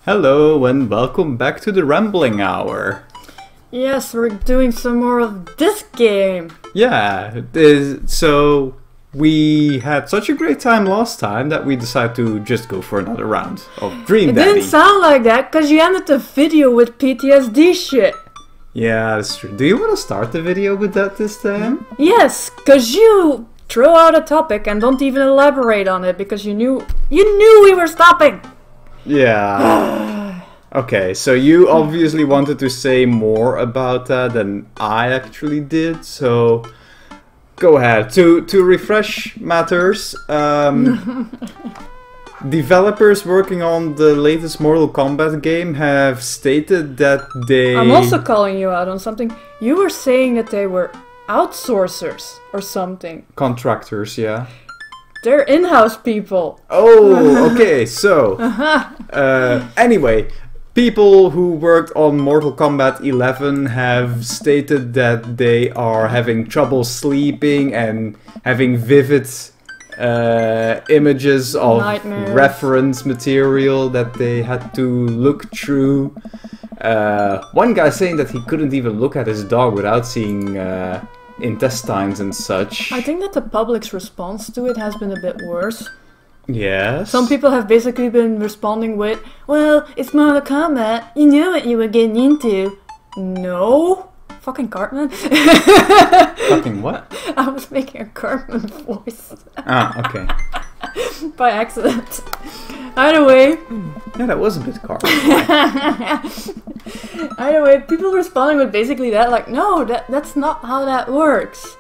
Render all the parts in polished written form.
Hello and welcome back to the Rambling Hour. Yes, we're doing some more of this game. Yeah, so we had such a great time last time that we decided to just go for another round of Dream Daddy. It didn't sound like that because you ended the video with PTSD shit. Yeah, that's true. Do you want to start the video with that this time? Yes, because you throw out a topic and don't even elaborate on it because you knew we were stopping. Yeah. Okay, so you obviously wanted to say more about that than I actually did, so go ahead. To refresh matters, developers working on the latest Mortal Kombat game have stated that they... I'm also calling you out on something. You were saying that they were outsourcers or something. Contractors, yeah. They're in-house people. Oh, okay, so... anyway, people who worked on Mortal Kombat 11 have stated that they are having trouble sleeping and having vivid images of Nightmares. reference material that they had to look through. One guy saying that he couldn't even look at his dog without seeing intestines and such. I think that the public's response to it has been a bit worse. Yes. Some people have basically been responding with, well, it's Mortal Kombat, you knew what you were getting into. No. Fucking Cartman. Fucking what? I was making a Cartman voice. Ah, okay. By accident. Either way. Yeah, that was a bit Cartman. Either way, people responding with basically that, like, no, that's not how that works.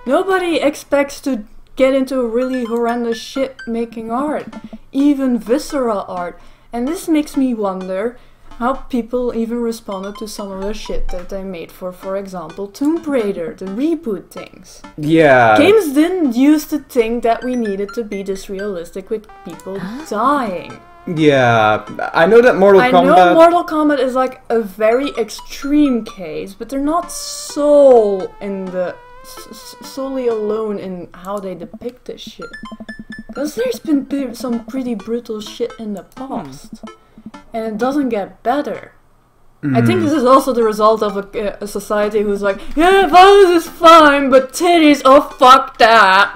Nobody expects to get into really horrendous shit making art. Even visceral art. And this makes me wonder how people even responded to some of the shit that they made for example, Tomb Raider, the reboot things. Yeah. Games didn't used to think that we needed to be this realistic with people dying. Yeah, I know that Mortal Kombat... I know Mortal Kombat is like a very extreme case, but they're not solely alone in how they depict this shit. Because there's been some pretty brutal shit in the past. And it doesn't get better. I think this is also the result of a society who's like, yeah, violence is fine, but titties, oh fuck that.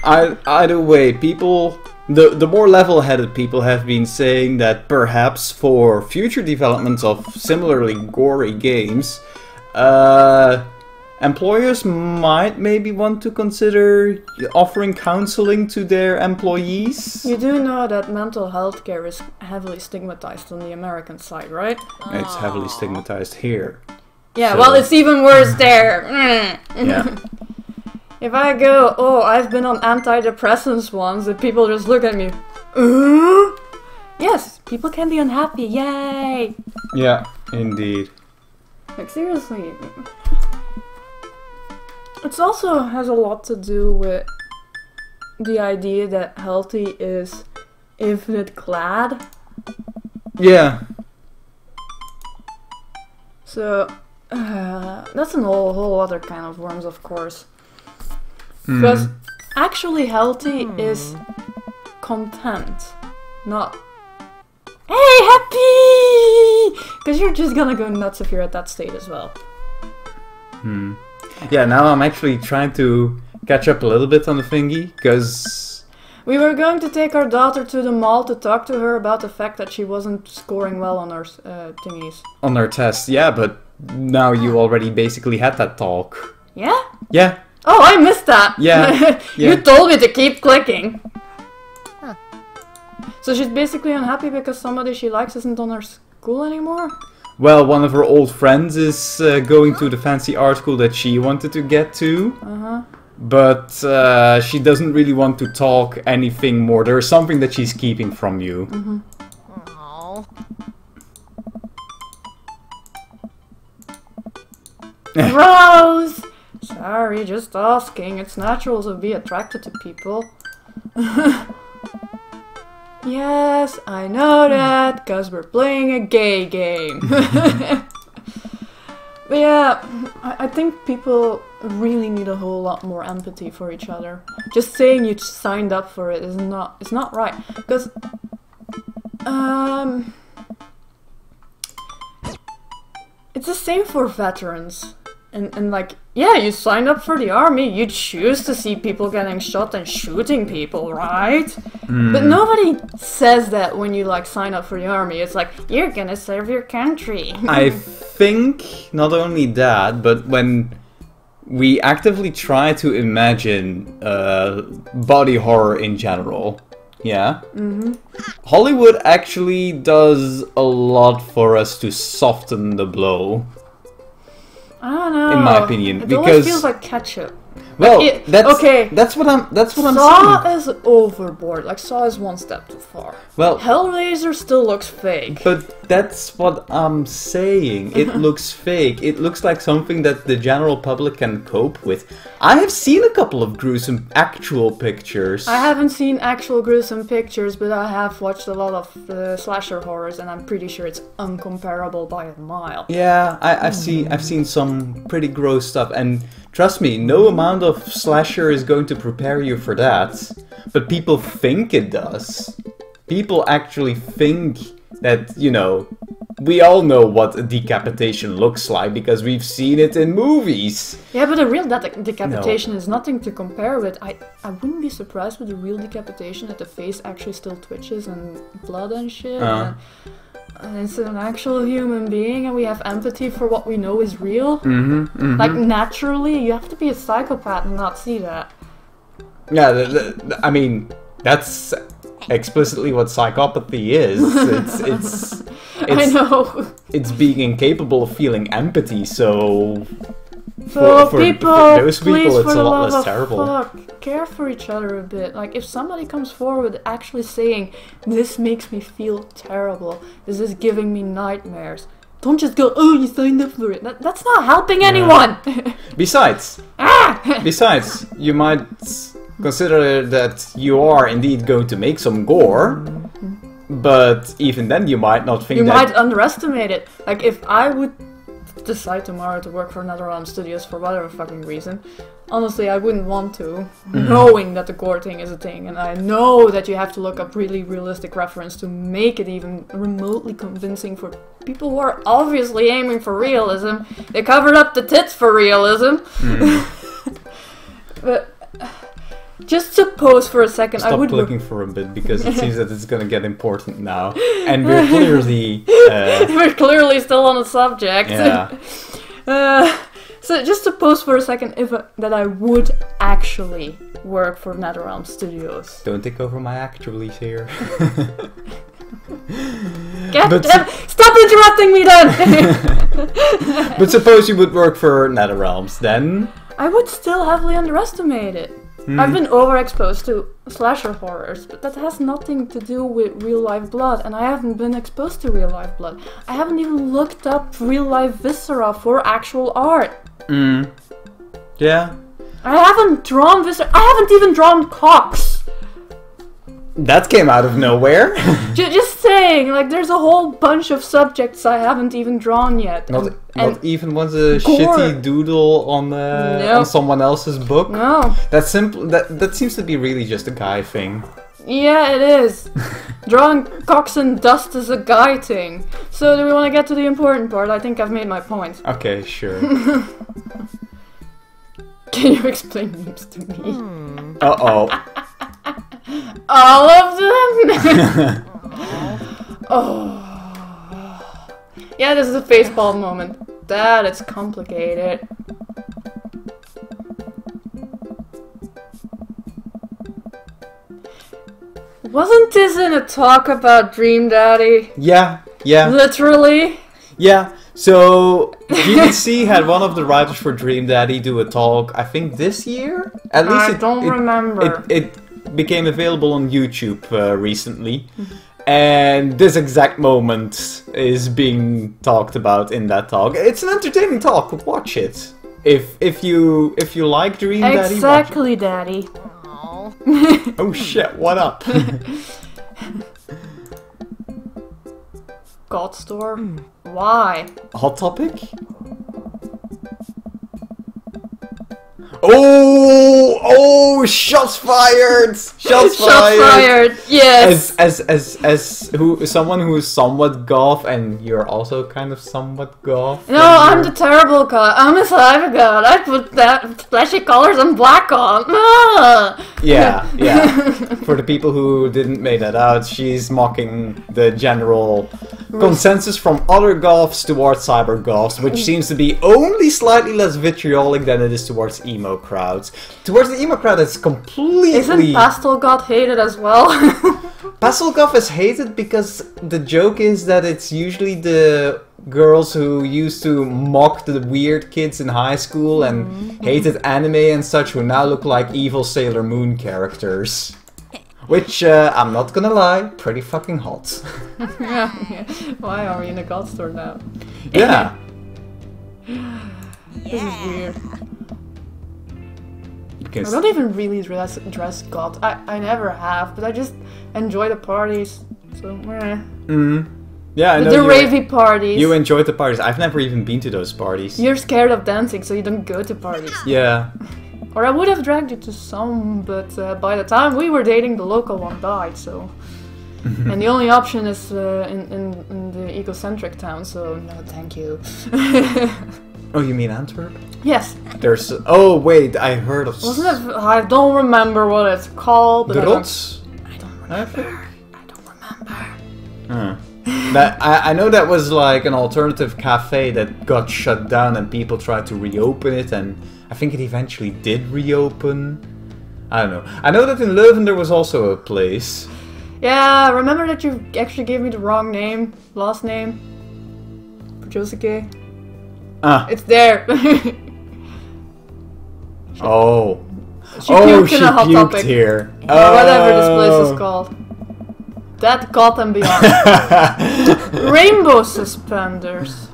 Either way, people... The more level-headed people have been saying that perhaps for future developments of similarly gory games, employers might maybe want to consider offering counseling to their employees. You do know that mental health care is heavily stigmatized on the American side, right? It's heavily stigmatized here. Yeah, So- well, it's even worse there. Yeah. If I go, oh, I've been on antidepressants once, and people just look at me. Yes, people can be unhappy, yay! Yeah, indeed. Like, seriously. It also has a lot to do with the idea that healthy is infinite glad. Yeah. So, that's a whole other kind of worms, of course. Because actually healthy is content, not hey, happy! Because you're just gonna go nuts if you're at that state as well. Yeah, now I'm actually trying to catch up a little bit on the thingy, because... We were going to take our daughter to the mall to talk to her about the fact that she wasn't scoring well on her thingies. On our test, yeah, but now you already basically had that talk. Yeah? Yeah. Oh, I missed that! Yeah, yeah. You told me to keep clicking! So she's basically unhappy because somebody she likes isn't on her school anymore? Well, one of her old friends is going to the fancy art school that she wanted to get to. But she doesn't really want to talk anything more. There is something that she's keeping from you. Rose! Sorry, just asking. It's natural to be attracted to people. Yes, I know that, because we're playing a gay game. But yeah, I think people really need a whole lot more empathy for each other. Just saying you signed up for it is not, it's not right. Because It's the same for veterans. And like, yeah, you signed up for the army, you choose to see people getting shot and shooting people, right? But nobody says that when you like sign up for the army. It's like, you're gonna serve your country. I think not only that, but when we actively try to imagine body horror in general, yeah? Hollywood actually does a lot for us to soften the blow. I don't know. In my opinion, it because always feels like ketchup. well, Like that's what I'm saying. Saw is overboard. Like Saw is one step too far. Well, Hellraiser still looks fake. but that's what I'm saying. It looks fake. It looks like something that the general public can cope with. I have seen a couple of gruesome actual pictures. I haven't seen actual gruesome pictures, but I have watched a lot of slasher horrors, and I'm pretty sure it's uncomparable by a mile. Yeah, I've seen some pretty gross stuff, and trust me, no amount of slasher is going to prepare you for that. But people think it does. People actually think that, you know, we all know what a decapitation looks like because we've seen it in movies. Yeah, but a real decapitation is nothing to compare with. I wouldn't be surprised with a real decapitation that the face actually still twitches and blood and shit. And it's an actual human being, and we have empathy for what we know is real. Like, naturally, you have to be a psychopath and not see that. Yeah, I mean, that's explicitly what psychopathy is. It's I know. It's being incapable of feeling empathy, so... For For those please, people, it's for a the lot love less of terrible. fuck, care for each other a bit. Like, if somebody comes forward actually saying, this makes me feel terrible, this is giving me nightmares, don't just go, oh, you signed up for it. That's not helping anyone. Besides, you might consider that you are indeed going to make some gore, but even then you might not think You that... might underestimate it. Like, if I would decide tomorrow to work for NetherRealm Studios for whatever fucking reason, honestly, I wouldn't want to, knowing that the gore thing is a thing, and I know that you have to look up really realistic reference to make it even remotely convincing for people who are obviously aiming for realism. They covered up the tits for realism. But just suppose for a second, Stop I would clicking for a bit, because it seems that it's gonna get important now. And we're clearly... We're clearly still on the subject. Yeah. So just suppose for a second that I would actually work for NetherRealm Studios. Don't take over my actualities here. Stop interrupting me then! But suppose you would work for NetherRealms, then? I would still heavily underestimate it. I've been overexposed to slasher horrors, but that has nothing to do with real life blood, and I haven't been exposed to real life blood. I haven't even looked up real life viscera for actual art. Yeah. I haven't drawn viscera. I haven't even drawn cocks. That came out of nowhere. Just saying, like, there's a whole bunch of subjects I haven't even drawn yet. Not even once a gore. shitty doodle on someone else's book. No. That's simple. That seems to be really just a guy thing. Yeah, it is. Drawing cocks and dust is a guy thing. So do we want to get to the important part? I think I've made my point. Okay, sure. Can you explain memes to me? Uh-oh. All of them? Oh. Yeah, this is a facepalm moment. That is complicated. Wasn't this in a talk about Dream Daddy? Yeah. Literally? Yeah. So, GDC had one of the writers for Dream Daddy do a talk, I think this year? At least I don't remember. It became available on YouTube recently. And this exact moment is being talked about in that talk. It's an entertaining talk, watch it. If you like Dream Daddy, exactly, Daddy. Oh shit, what up? God Store? Why? Hot Topic? Oh, Oh, shots fired! Shots fired! Yes! As someone who's somewhat goth, and you're also kind of somewhat goth. No, I'm the terrible god. I'm a saliva god. I put that splashy colors on black on. Ah! Yeah. For the people who didn't make that out, she's mocking the general consensus from other goths towards cyber goths, which seems to be only slightly less vitriolic than it is towards emo crowds. Towards the emo crowd, it's completely... Isn't Pastel God hated as well? Pastel Goth is hated because the joke is that it's usually the girls who used to mock the weird kids in high school and hated anime and such, who now look like evil Sailor Moon characters. Which, I'm not gonna lie, pretty fucking hot. Yeah. Why are we in a god store now? Yeah. This is weird. Because I don't even really dress god. I never have, but I just enjoy the parties. So, yeah, I know the ravey parties. You enjoyed the parties. I've never even been to those parties. You're scared of dancing, so you don't go to parties. Yeah. Or I would have dragged you to some, but by the time we were dating, the local one died, so... And the only option is in the egocentric town, so no, thank you. Oh, you mean Antwerp? Yes. There's... Oh, wait, I heard of... Wasn't it... I don't remember what it's called, but The Rots? I don't remember. I don't remember. I know that was like an alternative cafe that got shut down and people tried to reopen it, and I think it eventually did reopen. I don't know. I know that in Leuven there was also a place. Yeah, remember that you actually gave me the wrong name, last name? For Josuke? It's there. Oh. She puked she in a hot puked topic. here. Whatever this place is called. That God and beyond. Rainbow suspenders.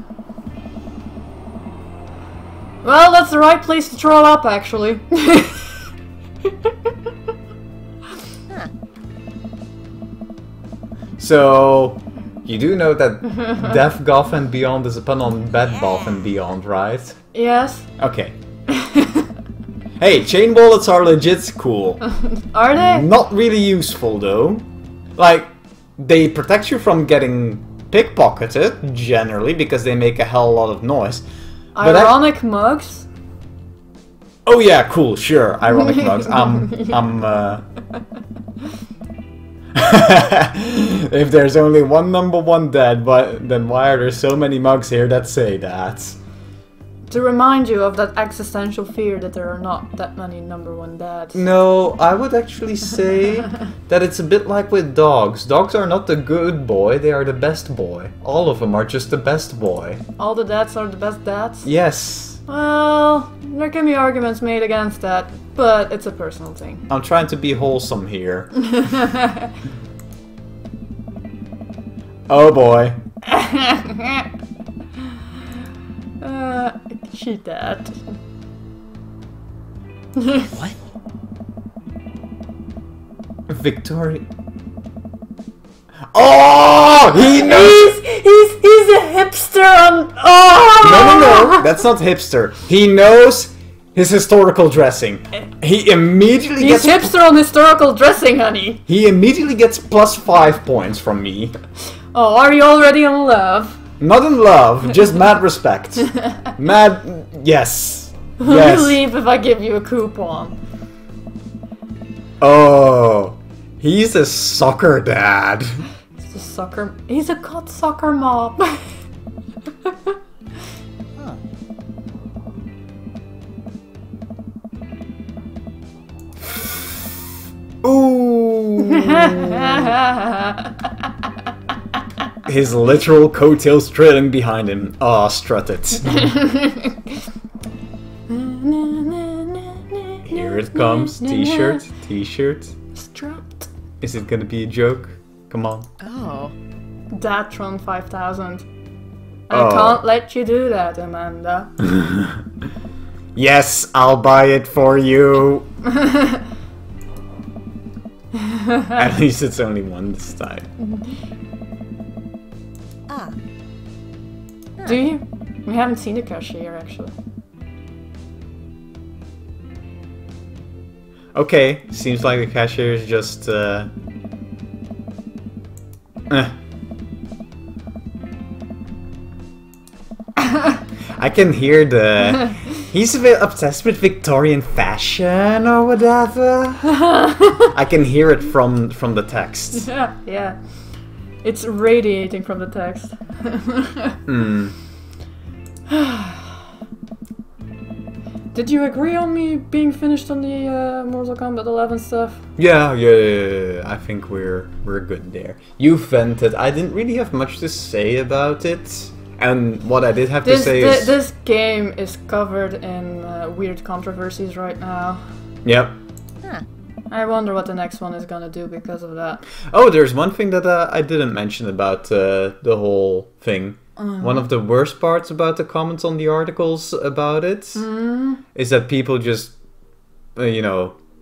Well, that's the right place to throw up, actually. So, you do know that Death Goth and Beyond is a pun on Bad Goth and Beyond, right? Yes. Okay. Hey, chain wallets are legit cool. Are they? Not really useful though. Like, they protect you from getting pickpocketed, generally, because they make a hell lot of noise. Ironic mugs? Oh yeah, cool, sure, ironic mugs. If there's only one number one dead, then why are there so many mugs here that say that? To remind you of that existential fear that there are not that many number one dads. No, I would actually say that it's a bit like with dogs. Dogs are not the good boy, they are the best boy. All of them are just the best boy. All the dads are the best dads? Yes. Well, there can be arguments made against that, but it's a personal thing. I'm trying to be wholesome here. Oh boy. She dead. What? Victoria. Oh, he knows. He's a hipster on. Oh. No, that's not hipster. He knows his historical dressing. He immediately He's gets hipster on historical dressing, honey. He immediately gets +5 points from me. Oh, are you already in love? Not in love, just mad respect. Mad, yes. Will Yes. you leave if I give you a coupon? Oh, he's a soccer dad. He's a god soccer mom. Ooh. His literal coattails trailing behind him. Ah, strut it. Here it comes. T-shirt. T-shirt. Strut. Is it gonna be a joke? Come on. Oh. Datron 5000. Oh. I can't let you do that, Amanda. Yes, I'll buy it for you. At least it's only one this time. Do you? We haven't seen the cashier, actually. Okay, seems like the cashier is just I can hear the... He's a bit obsessed with Victorian fashion or whatever. I can hear it from the text. Yeah. It's radiating from the text. Did you agree on me being finished on the Mortal Kombat 11 stuff? Yeah. I think we're good there. You vented. I didn't really have much to say about it. And what I did have to say is... This game is covered in weird controversies right now. Yep. Huh. I wonder what the next one is gonna do because of that. Oh, there's one thing that I didn't mention about the whole thing. One of the worst parts about the comments on the articles about it is that people just,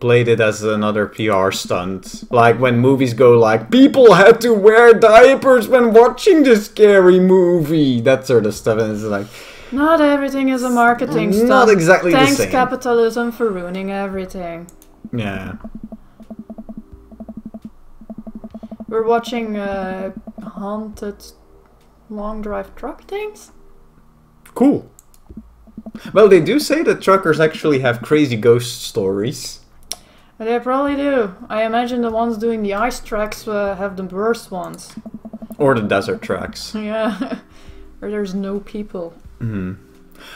played it as another PR stunt. Like when movies go like, people had to wear diapers when watching this scary movie. That sort of stuff. And it's like... Not everything is a marketing stunt. Not exactly the same. Thanks capitalism for ruining everything. Yeah. We're watching haunted long drive truck things? Cool. Well, they do say that truckers actually have crazy ghost stories. They probably do. I imagine the ones doing the ice tracks have the worst ones. Or the desert tracks. Yeah. Where there's no people.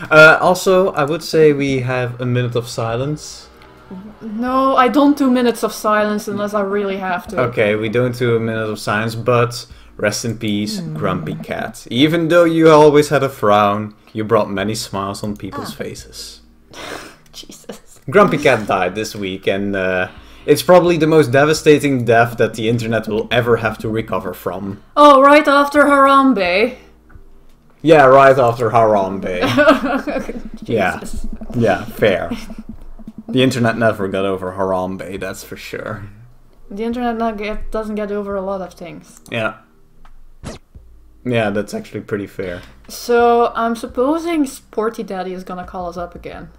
Also, I would say we have a minute of silence. No, I don't do minutes of silence unless I really have to. Okay, we don't do a minute of silence, but rest in peace, Grumpy Cat. Even though you always had a frown, you brought many smiles on people's faces. Jesus. Grumpy Cat died this week, and it's probably the most devastating death that the internet will ever have to recover from. Oh, right after Harambe. Yeah, right after Harambe. Yeah, fair. The internet never got over Harambe, that's for sure. The internet doesn't get over a lot of things. Yeah. Yeah, that's actually pretty fair. So, I'm supposing Sporty Daddy is gonna call us up again.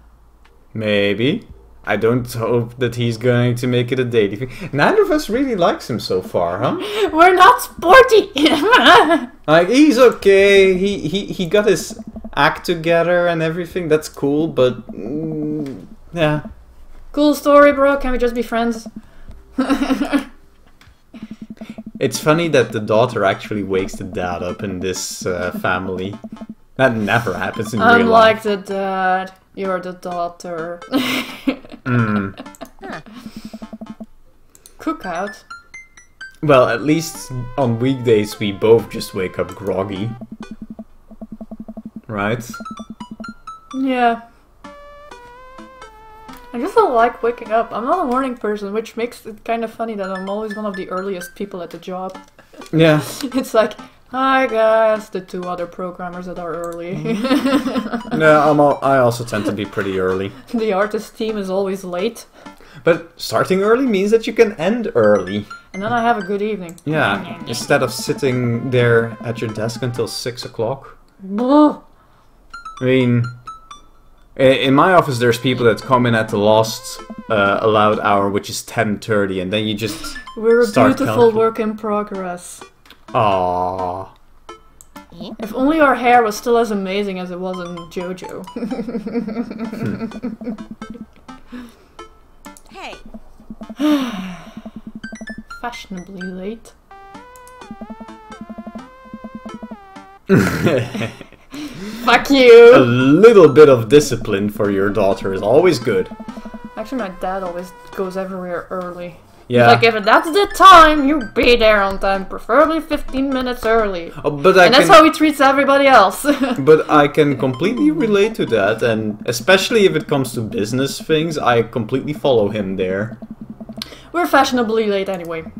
Maybe. I don't hope that he's going to make it a daily thing. Neither of us really likes him so far, huh? We're not sporty! Like, he's okay. He got his act together and everything. That's cool, but... yeah. Cool story, bro. Can we just be friends? It's funny that the daughter actually wakes the dad up in this family. That never happens in real life. Unlike the dad, you're the daughter. Cookout? Well, at least on weekdays we both just wake up groggy. Right? Yeah. I just don't like waking up. I'm not a morning person, which makes it kind of funny that I'm always one of the earliest people at the job. Yeah. It's like, hi guys, the two other programmers that are early. Yeah, I also tend to be pretty early. The artist team is always late. But starting early means that you can end early. And then I have a good evening. Yeah, instead of sitting there at your desk until 6 o'clock. Blah. I mean, in my office there's people that come in at the last allowed hour, which is 10:30, and then you just We're a start beautiful work in progress. Aww. If only our hair was still as amazing as it was in JoJo. Hey. Fashionably late. Fuck you! A little bit of discipline for your daughter is always good. Actually, my dad always goes everywhere early. Yeah. He's like, if that's the time, you be there on time, preferably 15 minutes early. Oh, but and that's how he treats everybody else. But I can completely relate to that, and especially if it comes to business things, I completely follow him there. We're fashionably late anyway.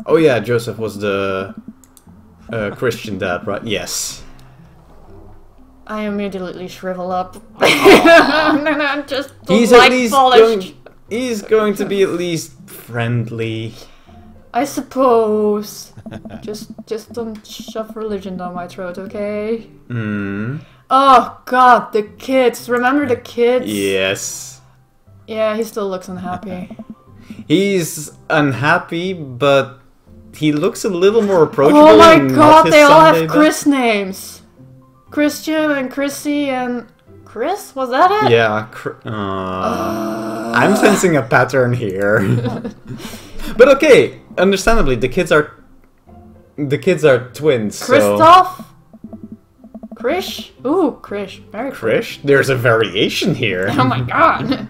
Oh yeah, Joseph was the Christian dad, right? Yes. I immediately shrivel up. Just He's at least he's going to be at least friendly. I suppose. just don't shove religion down my throat, okay? Oh god, the kids. Remember the kids? Yes. Yeah, he still looks unhappy. He's unhappy, but he looks a little more approachable. Oh my and god, not his they all Sunday have Chris names. Christian and Chrissy and Chris? Was that it? Yeah. I'm sensing a pattern here. But okay, understandably, the kids are twins. Christoph? Krish? Ooh, Krish. Very cool. Krish? There's a variation here. Oh my god.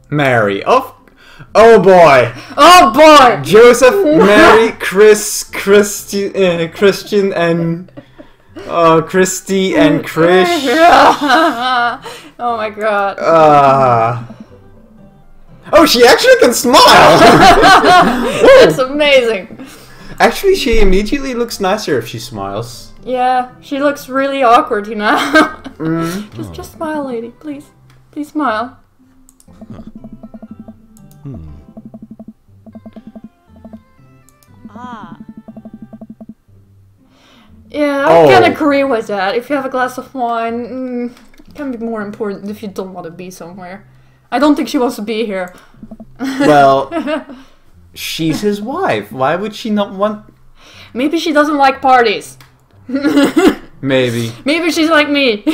Mary. Oh boy. Oh boy! Joseph, Mary, Christian, and Christy and Krish. Oh my god. Oh, she actually can smile! That's amazing. Actually, she immediately looks nicer if she smiles. Yeah, she looks really awkward, you know. Just smile, lady, please. Please smile. Yeah, I can agree with that. If you have a glass of wine, it can be more important if you don't want to be somewhere. I don't think she wants to be here. Well, she's his wife. Why would she not want... Maybe she doesn't like parties. Maybe. Maybe she's like me.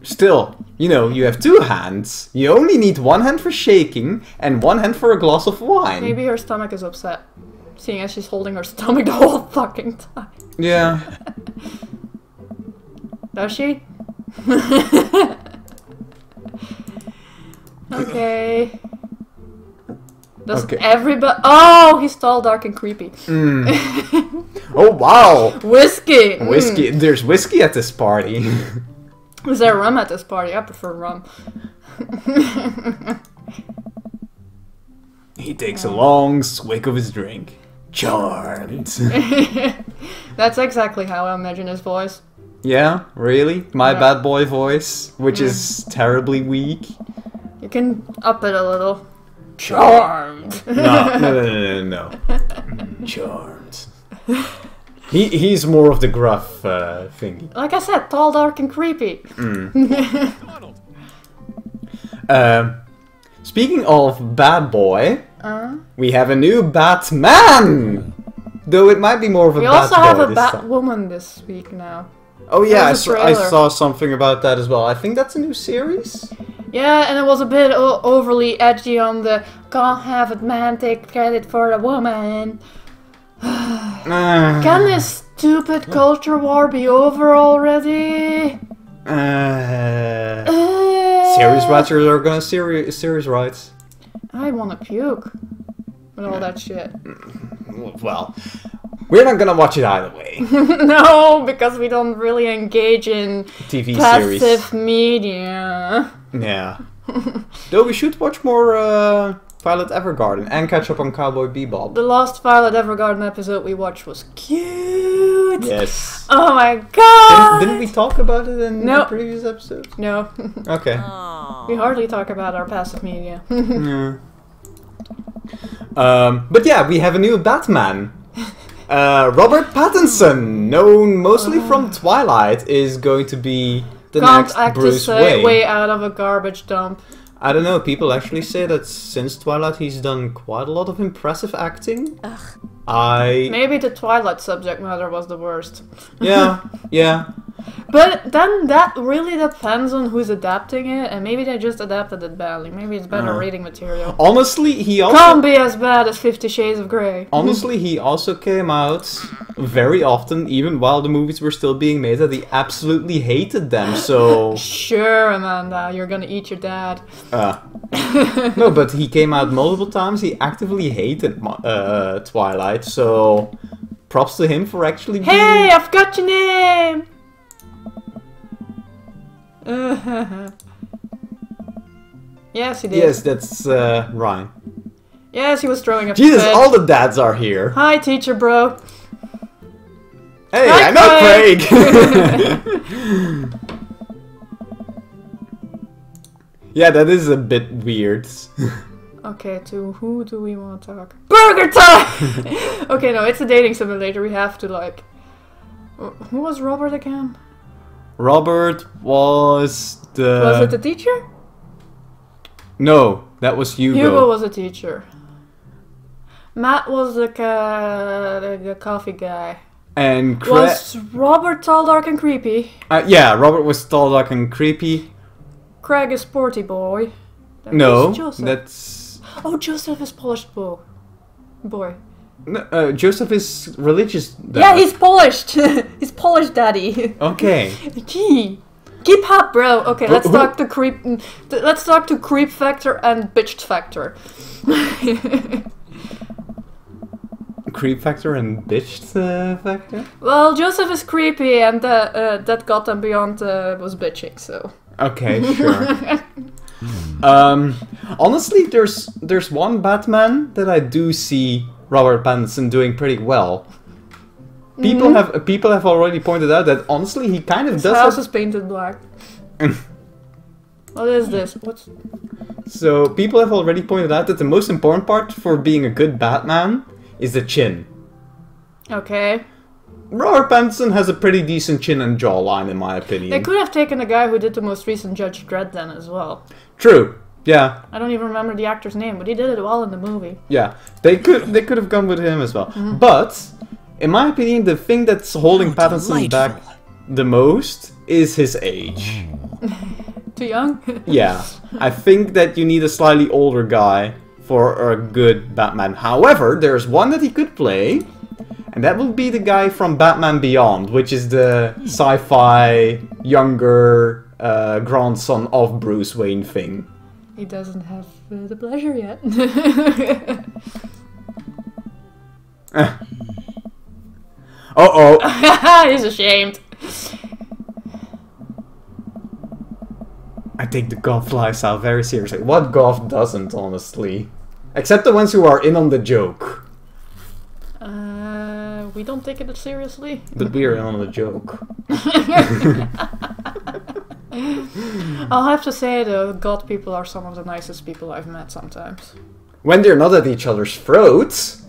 Still, you know, you have two hands. You only need one hand for shaking and one hand for a glass of wine. Maybe her stomach is upset, seeing as she's holding her stomach the whole fucking time. Yeah. Does she? Okay. Does everybody... Oh, he's tall, dark, and creepy. Oh, wow. Whiskey. Whiskey. There's whiskey at this party. Is there rum at this party? I prefer rum. He takes a long swig of his drink. Charmed. That's exactly how I imagine his voice. Yeah? Really? My bad boy voice? Which is terribly weak? You can up it a little. Charmed. No. Charmed. He's more of the gruff thingy. Like I said, tall, dark, and creepy. Speaking of bad boy, we have a new Batman! Though it might be more of a We Bat also have boy a this time. Batwoman this week now. Oh yeah, I trailer. saw something about that as well. I think that's a new series? Yeah, and it was a bit overly edgy on the can't have a man take credit for a woman. Can this stupid culture war be over already? Series writers are gonna series rights. I wanna puke with all that shit. Well, we're not gonna watch it either way. No, because we don't really engage in TV passive series. media. Yeah. Though we should watch more Violet Evergarden and catch up on Cowboy Bebop. The last Violet Evergarden episode we watched was cute. Yes. Oh my god. Didn't we talk about it in the previous episode? No. Okay. We hardly talk about our passive media. Yeah. But yeah, we have a new Batman. Robert Pattinson, known mostly from Twilight, is going to be the next Bruce Wayne. Way out of a garbage dump. I don't know, people actually say that since Twilight he's done quite a lot of impressive acting. Maybe the Twilight subject matter was the worst. Yeah, yeah. But then that really depends on who's adapting it, and maybe they just adapted it badly. Maybe it's better reading material. Honestly, he also... Can't be as bad as 50 Shades of Grey. Honestly, he also came out very often, even while the movies were still being made, that he absolutely hated them, so... Sure, Amanda, you're gonna eat your dad. No, but he came out multiple times, he actively hated Twilight, so... Props to him for actually being... Hey, I've got your name! Yes, he did. Yes, that's Ryan. Yes, he was throwing a Jesus, fit. all the dads are here. Hi, teacher bro. Hey, Hi, I know Craig! Yeah, that is a bit weird. Okay, to who do we want to talk? Burger time! Okay, no, it's a dating simulator. We have to, like... Who was Robert again? Robert was the... Was it the teacher? No, that was Hugo. Hugo was a teacher. Matt was the coffee guy. And was Robert tall, dark, and creepy? Yeah, Robert was tall, dark, and creepy. Craig is sporty boy. No, Joseph. that's... Oh, Joseph is polished boy. No, Joseph is religious dad. Yeah, he's polished. He's polished daddy. Okay. Gee. Keep up, bro. Okay, let's talk to creep. Let's talk to creep factor and bitch factor. Creep factor and bitch factor? Well, Joseph is creepy, and that Gotham Beyond was bitching. So. Okay, sure. Honestly, there's one Batman that I do see Robert Pattinson doing pretty well. People have already pointed out that honestly he kind of His does. house have... is painted black. What is this? What's? So people have already pointed out that the most important part for being a good Batman is the chin. Okay. Robert Pattinson has a pretty decent chin and jawline, in my opinion. They could have taken the guy who did the most recent Judge Dredd then as well. True. Yeah. I don't even remember the actor's name, but he did it well in the movie. Yeah. They could have gone with him as well. Mm-hmm. But in my opinion, the thing that's holding Pattinson back the most is his age. Too young? Yeah. I think that you need a slightly older guy for a good Batman. However, there's one that he could play, and that will be the guy from Batman Beyond, which is the sci-fi younger grandson of Bruce Wayne thing. He doesn't have the pleasure yet. Uh-oh. He's ashamed. I take the goth lifestyle very seriously. What goth doesn't, honestly? Except the ones who are in on the joke. We don't take it seriously. But we are in on the joke. I'll have to say though, god people are some of the nicest people I've met sometimes. When they're not at each other's throats.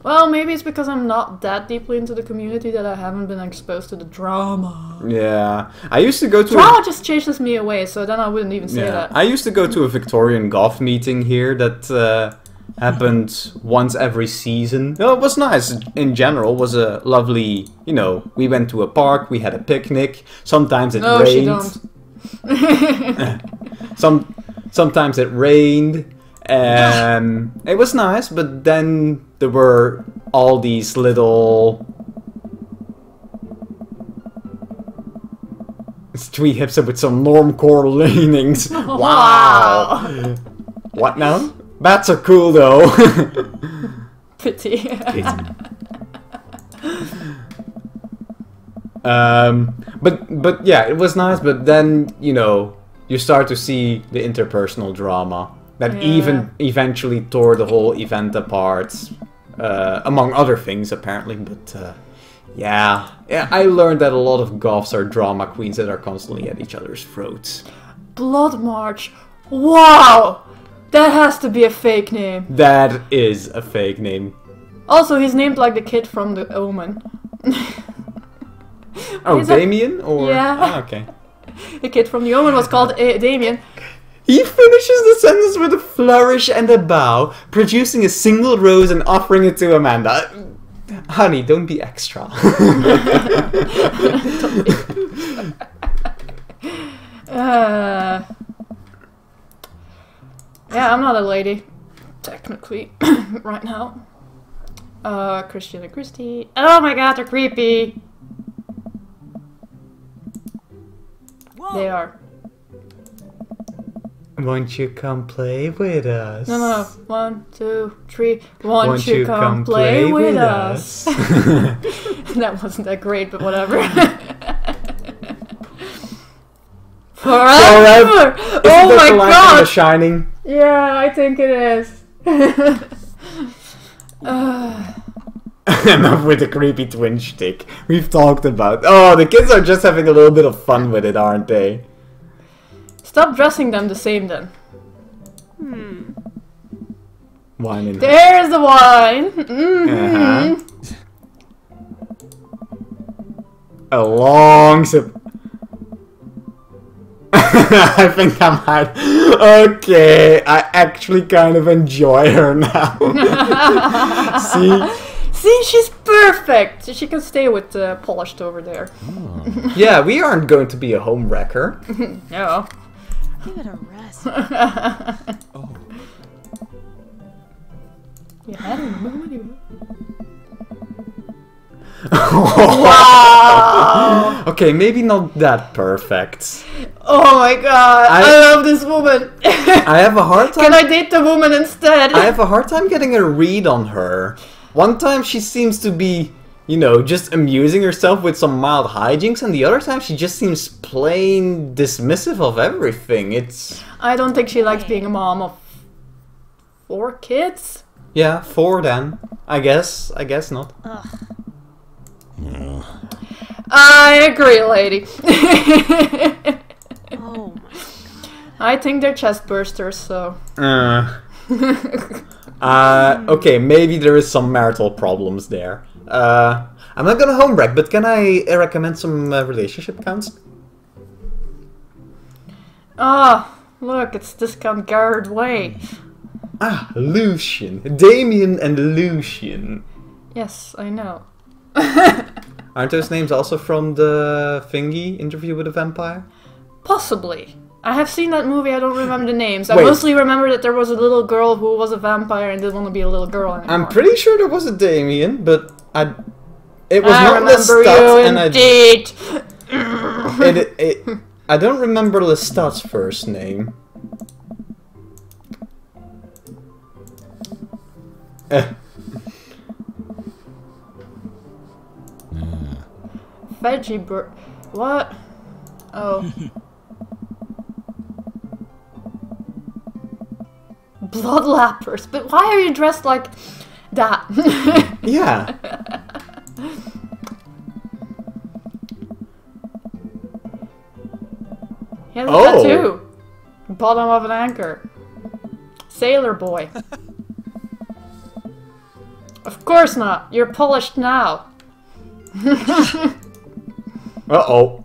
Well, maybe it's because I'm not that deeply into the community that I haven't been exposed to the drama. Yeah. I used to go to... Drama just chases me away, so then I wouldn't even say that. I used to go to a Victorian goth meeting here that happened once every season. No, it was nice. In general, it was a lovely... You know, we went to a park, we had a picnic. Sometimes it rained. No, she don't. Sometimes it rained. It was nice, but then there were all these little twee hipster with some normcore leanings. Wow! What now? Bats are cool though. Pity. But yeah, it was nice. But then you know you start to see the interpersonal drama. That even eventually tore the whole event apart, among other things apparently, but yeah, I learned that a lot of goths are drama queens that are constantly at each other's throats. Blood March, wow! That has to be a fake name. That is a fake name. Also, he's named like the kid from The Omen. Oh, Damien? Or... Yeah. Oh, okay. The kid from The Omen was called Damien. He finishes the sentence with a flourish and a bow, producing a single rose and offering it to Amanda. Honey, don't be extra. Yeah, I'm not a lady, technically, right now. Christian and Christy. Oh my god, they're creepy. Whoa. They are. Won't you come play with us? No. 1, 2, 3. Won't you come play with us? That wasn't that great, but whatever. Forever! Oh my god! The Shining? Yeah, I think it is. Enough with the creepy twin shtick. We've talked about. Oh, the kids are just having a little bit of fun with it, aren't they? Stop dressing them the same then. Wine in There's the wine. Mm-hmm. A long sip. I think I might. Okay, I actually kind of enjoy her now. See, she's perfect. She can stay with Polished over there. Oh. Yeah, we aren't going to be a home wrecker. No. Give it a rest. Oh. You had a moment. Wow. Okay, maybe not that perfect. Oh my god, I love this woman. I have a hard time. Can I date the woman instead? I have a hard time getting a read on her. One time she seems to be, you know, just amusing herself with some mild hijinks, and the other time she just seems plain dismissive of everything. I don't think she likes being a mom of 4 kids. Yeah, 4 then. I guess not. Ugh. I agree, lady. Oh my god. I think they're chest bursters, so. Okay, maybe there is some marital problems there. I'm not gonna home wreck, but can I recommend some relationship counseling? Oh, look, it's Discount Garrett Way. Ah, Lucian. Damien and Lucian. Yes, I know. Aren't those names also from the thingy, Interview with a Vampire? Possibly. I have seen that movie, I don't remember the names. I Wait. mostly remember that there was a little girl who was a vampire and didn't want to be a little girl anymore. I'm pretty sure there was a Damien, but it was I not remember Lestat's, you and indeed. I don't remember Lestat's first name. Veggie bird. What? Oh. Blood lappers. But why are you dressed like that? Yeah. He has a Oh. tattoo. Bottom of an anchor. Sailor boy. Of course not. You're Polished now. Uh-oh.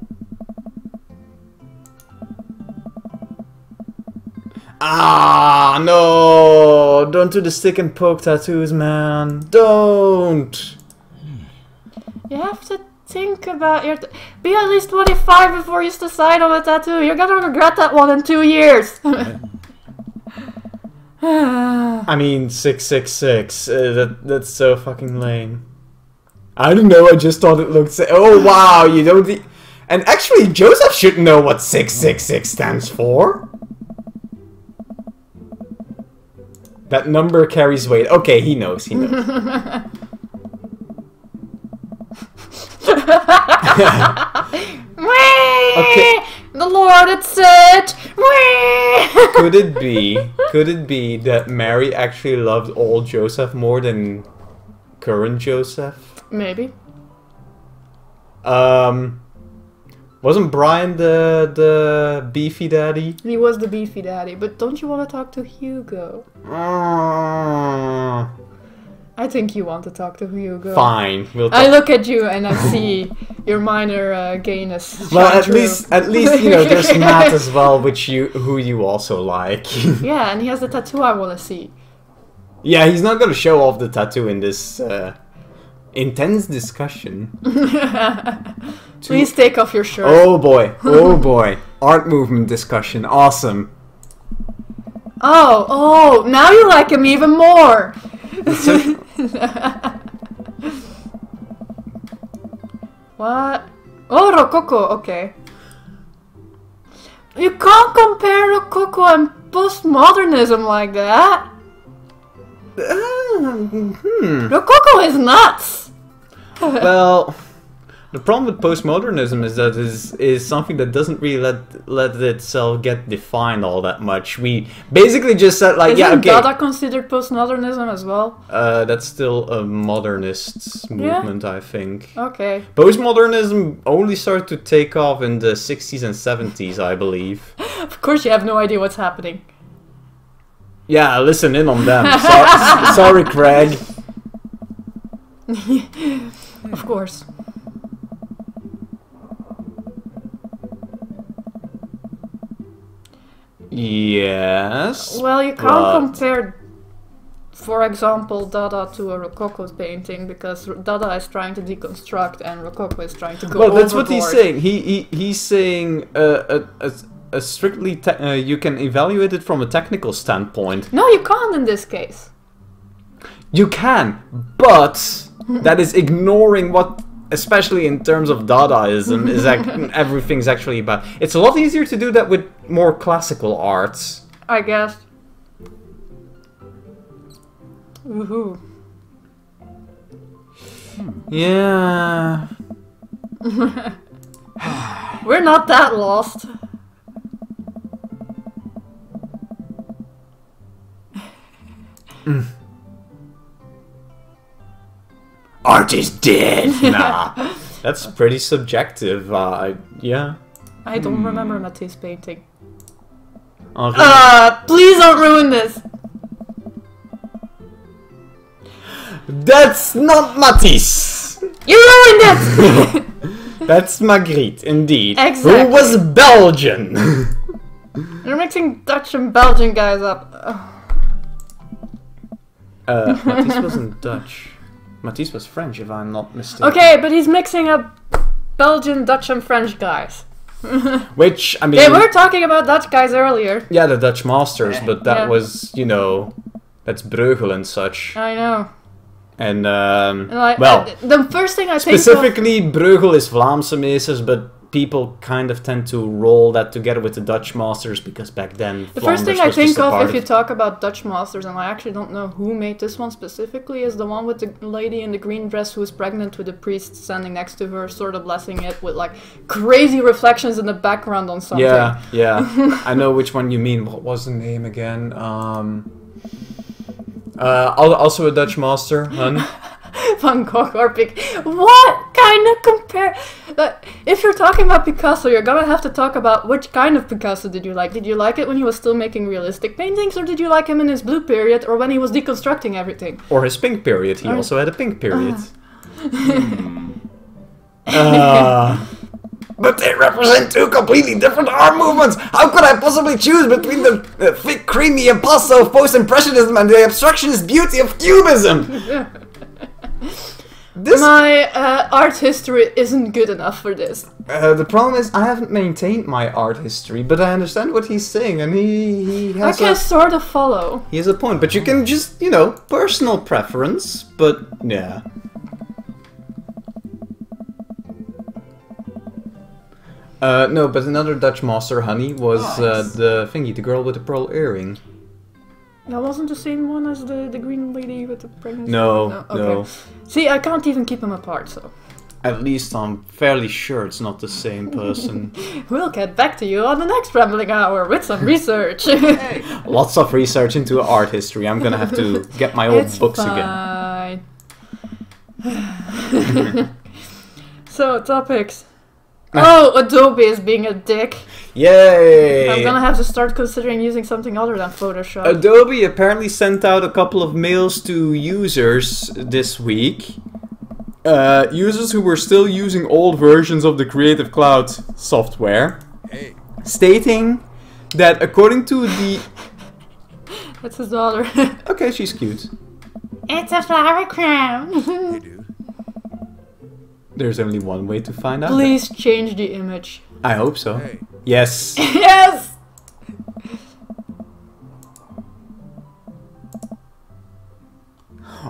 Ah, no! Don't do the stick and poke tattoos, man. Don't! You have to think about your... Be at least 25 before you decide on a tattoo. You're gonna regret that one in 2 years. I mean, 666. That's so fucking lame. I don't know, I just thought it looked... Oh, wow, you don't... And actually, Joseph should know what 666 stands for. That number carries weight. Okay, he knows, he knows. Okay. The Lord had said. Could it be that Mary actually loved old Joseph more than current Joseph? Maybe. Wasn't Brian the beefy daddy? He was the beefy daddy, but don't you want to talk to Hugo? I think you want to talk to Hugo. Fine, we'll talk. I look at you and I see your minor gayness. Well, shine at through. least you know there's Matt as well, who you also like. Yeah, and he has the tattoo I want to see. Yeah, he's not gonna show off the tattoo in this intense discussion. Please take off your shirt. Oh boy, art movement discussion, awesome. Oh, now you like him even more. So, What? Oh, Rococo, okay. You can't compare Rococo and postmodernism like that. Rococo is nuts. well, the problem with postmodernism is that is something that doesn't really let itself get defined all that much. We basically just said like, Isn't yeah, okay. Dada considered postmodernism as well? That's still a modernist movement, I think. Okay. Postmodernism only started to take off in the 60s and 70s, I believe. Of course you have no idea what's happening. Yeah, listen in on them. Sorry, Craig. Of course. Yes. Well, you can't but- compare, for example, Dada to a Rococo painting because Dada is trying to deconstruct and Rococo is trying to go Well, that's what he's overboard. saying. He's saying a strictly you can evaluate it from a technical standpoint. No, you can't in this case. You can, but that is ignoring what, especially in terms of Dadaism, is everything's actually about. It's a lot easier to do that with more classical arts. I guess. Woohoo. Yeah. We're not that lost. Art is dead. Nah, that's pretty subjective. Yeah. I don't remember Matisse painting. Henri- Please don't ruin this. That's not Matisse. You ruined it. That's Magritte, indeed. Exactly. Who was Belgian. You're mixing Dutch and Belgian guys up. Matisse wasn't Dutch. Matisse was French, if I'm not mistaken. Okay, but he's mixing up Belgian, Dutch, and French guys. Which, I mean... They were talking about Dutch guys earlier. Yeah, the Dutch masters, but that Yeah. was, you know... That's Breugel and such. I know. And, And like, well... the first thing I think of... Specifically, Breugel is Vlaamse meesters, but people kind of tend to roll that together with the Dutch masters, because back then, The first thing Flanders I was think just a of part if you talk about Dutch masters, and I actually don't know who made this one specifically, is the one with the lady in the green dress who is pregnant with the priest standing next to her, sort of blessing it with like crazy reflections in the background on something. Yeah, yeah. I know which one you mean. What was the name again? Also a Dutch master, Hun. Van Gogh or Pic. What kind of compare? If you're talking about Picasso, you're gonna have to talk about which kind of Picasso did you like. Did you like it when he was still making realistic paintings, or did you like him in his blue period, or when he was deconstructing everything? Or his pink period. He Or- also had a pink period. But they represent two completely different art movements! How could I possibly choose between the thick, creamy impasto of post-impressionism and the abstractionist beauty of cubism? This... My art history isn't good enough for this. the problem is, I haven't maintained my art history, but I understand what he's saying, and he I has can sort of follow. he has a point. But you can just, you know, personal preference, but yeah. No, but another Dutch master, Honey, was Nice. the thingy, the girl with the pearl earring. That wasn't the same one as the green lady with the pregnancy? No, Okay. no. See, I can't even keep them apart, so. At least I'm fairly sure it's not the same person. We'll get back to you on the next Rambling Hour with some research. Lots of research into art history. I'm gonna have to get my old It's books again. fine. So, topics. Oh, Adobe is being a dick. Yay! I'm gonna have to start considering using something other than Photoshop. Adobe apparently sent out a couple of mails to users this week. Users who were still using old versions of the Creative Cloud software. Hey. Stating that according to the... That's his daughter. Okay, she's cute. It's a flower crown. Hey, dude. There's only one way to find out. Please change the image. I hope so. Hey. Yes. Yes!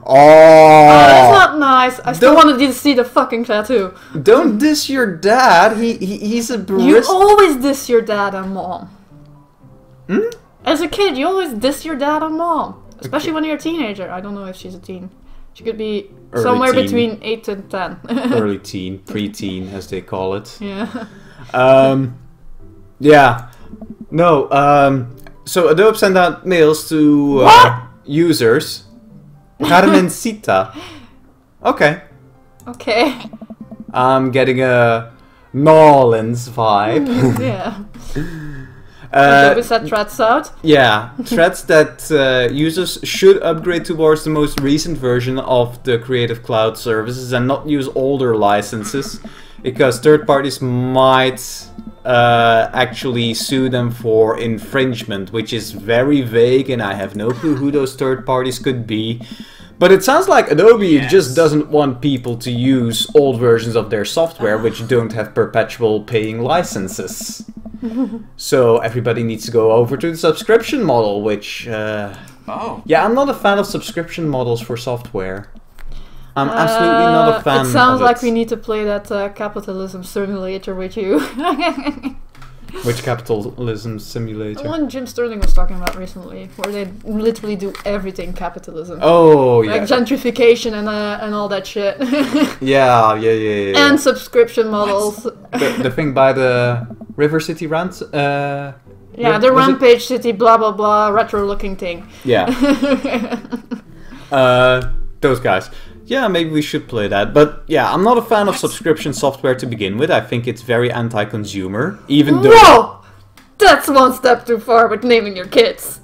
Oh, That's not nice. I still Don't- wanted to see the fucking tattoo. don't diss your dad. He's a You barista. always diss your dad and mom. Hmm? As a kid, you always diss your dad and mom. Especially Okay. when you're a teenager. I don't know if she's a teen. She could be Early somewhere teen. between 8 and 10. Early teen, pre-teen, as they call it. Yeah. Yeah. No, so Adobe sent out mails to What? users. Carmencita. Okay. Okay. I'm getting a Nolans vibe. Yeah. Uh, Adobe set threats out. yeah, threats that users should upgrade towards the most recent version of the Creative Cloud services and not use older licenses, because third parties might actually sue them for infringement, which is very vague, and I have no clue who those third parties could be. But it sounds like Adobe just doesn't want people to use old versions of their software which don't have perpetual paying licenses. So everybody needs to go over to the subscription model, which... Yeah, I'm not a fan of subscription models for software. I'm absolutely not a fan of it. It sounds like we need to play that capitalism simulator with you. Which capitalism simulator? The one Jim Sterling was talking about recently, where they literally do everything capitalism. Oh, yeah. Like gentrification and all that shit. Yeah. And subscription models. The thing by the River City Rant? Yeah, the Rampage City, blah blah blah, retro-looking thing. Yeah. Those guys. Yeah, maybe we should play that. But yeah, I'm not a fan of subscription software to begin with. I think it's very anti-consumer, even though... Whoa! That's one step too far with naming your kids.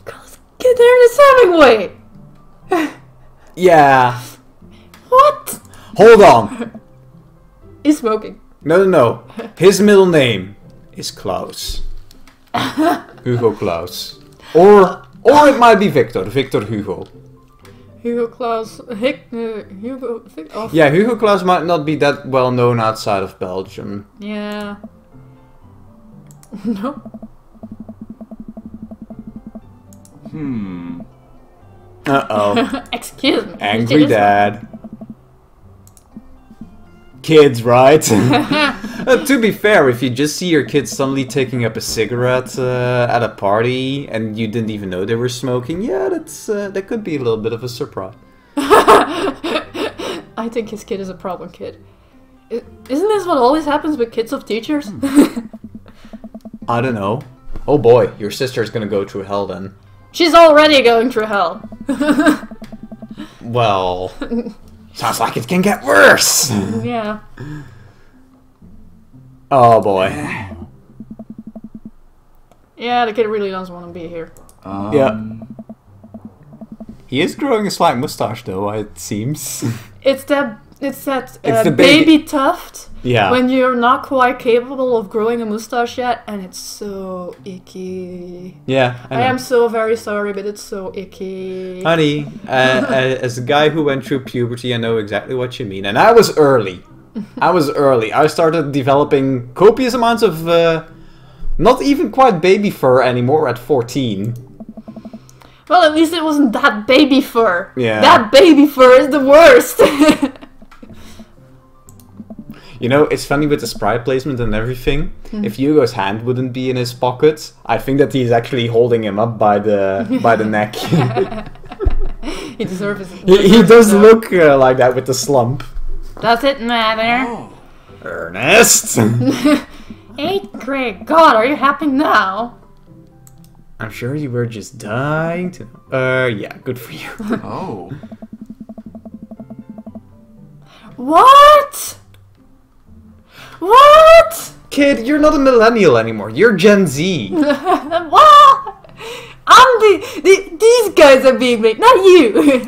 Get there in Ernest Hemingway! Yeah. What? Hold on. He's smoking. No. His middle name is Klaus. Hugo Klaus. Or it might be Victor Hugo. Hugo Claus, Hugo. Oh. Yeah, Hugo Claus might not be that well known outside of Belgium. Yeah. No. Uh-oh. Excuse me. Angry dad. Kids, right? To be fair, if you just see your kids suddenly taking up a cigarette at a party and you didn't even know they were smoking, yeah, that could be a little bit of a surprise. I think his kid is a problem kid. Isn't this what always happens with kids of teachers? I don't know. Oh boy, your sister's gonna go through hell then. She's already going through hell. Well... Sounds like it can get worse! Yeah. Oh boy. Yeah, the kid really doesn't want to be here. Yeah. He is growing a slight mustache though, it seems. It's that the baby tuft. Yeah. When you're not quite capable of growing a mustache yet, and it's so icky. Yeah, I am so very sorry, but it's so icky. Honey, as a guy who went through puberty, I know exactly what you mean. And I was early. I started developing copious amounts of not even quite baby fur anymore at 14. Well, at least it wasn't that baby fur. Yeah. That baby fur is the worst. You know, it's funny with the sprite placement and everything. If Hugo's hand wouldn't be in his pocket, I think that he's actually holding him up by the neck. He deserves it. He does look like that with the slump. Does it matter? Ernest! 8th grade. God, are you happy now? I'm sure you were just dying to... yeah, good for you. Oh. What? What? Kid, you're not a millennial anymore. You're Gen Z. What? I'm these guys are being made, not you.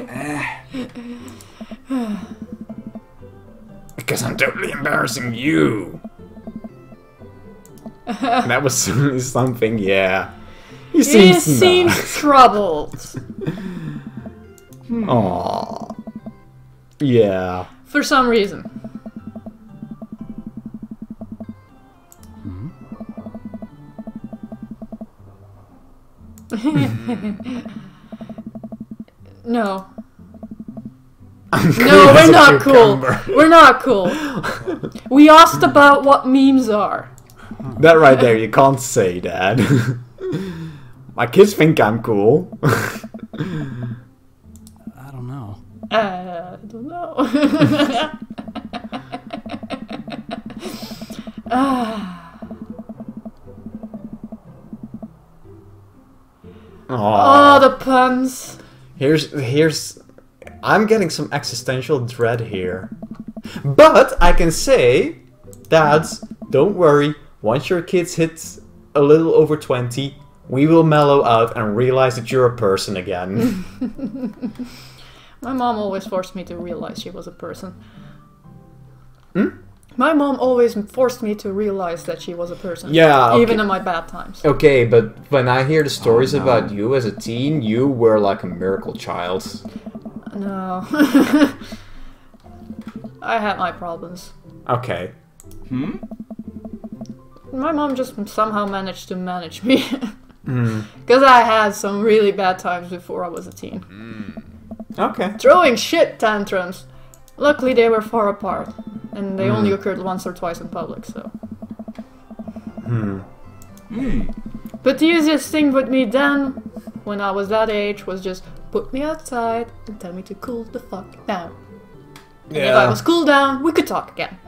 Because I'm totally embarrassing you. That was something, yeah. He seems troubled. Aww. Yeah. For some reason. No. No, we're not cool. We're not cool. We asked about what memes are. That right there, you can't say, Dad. My kids think I'm cool. I don't know. I don't know. Oh, the puns. Here's I'm getting some existential dread here. But I can say, dads, don't worry. Once your kids hit a little over 20, we will mellow out and realize that you're a person again. My mom always forced me to realize she was a person. My mom always forced me to realize that she was a person. Yeah, Even in my bad times. Okay, but when I hear the stories about you as a teen, you were like a miracle child. No. I had my problems. Okay. My mom just somehow managed to manage me. Because I had some really bad times before I was a teen. Okay. Throwing shit tantrums. Luckily they were far apart. And they only occurred once or twice in public, so... But the easiest thing with me then, when I was that age, was just put me outside and tell me to cool the fuck down. And if I was cooled down, we could talk again.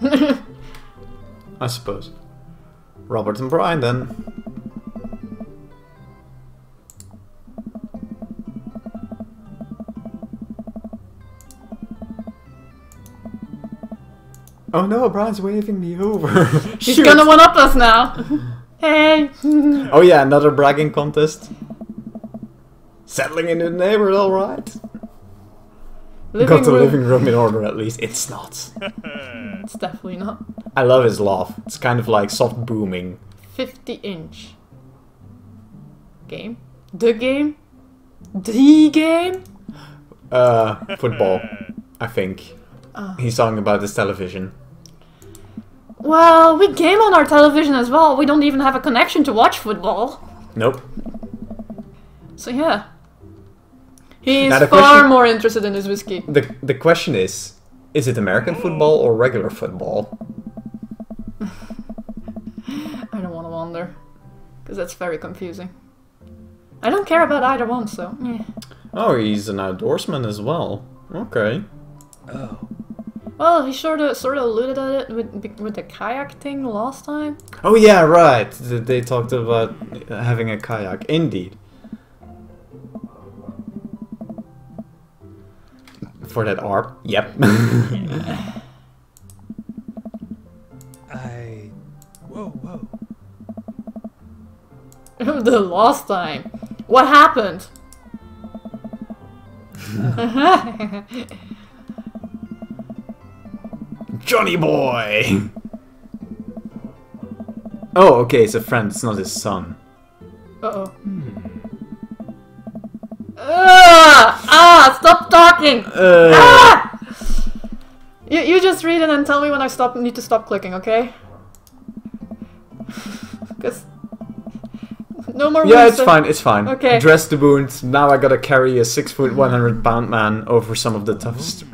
I suppose. Robert and Brian then. Oh no, Brian's waving me over. He's gonna one-up us now. Hey. Oh yeah, another bragging contest. Settling into the neighborhood, alright. Got the living room in order at least. It's not. It's definitely not. I love his laugh. It's kind of like soft booming. 50-inch. Game? The game? The game? Football, I think. He's talking about his television. Well, we game on our television as well. We don't even have a connection to watch football. Nope. So yeah. He's Now the far question- more interested in his whiskey. The question is it American football or regular football? I don't want to wonder. Because that's very confusing. I don't care about either one, so... Oh, he's an outdoorsman as well. Okay. Oh. Well, he sort of alluded at it with the kayak thing last time. Oh yeah, right. They talked about having a kayak. Indeed. For that ARP. Yep. Whoa. The last time. What happened? Johnny boy! Oh, okay, it's a friend, it's not his son. Uh-oh. Stop talking! You just read it and tell me when I need to stop clicking, okay? Because... No more Yeah, wounds. it's fine. Okay. Dress the wound. Now I gotta carry a 6 foot 100 pound man over some of the toughest.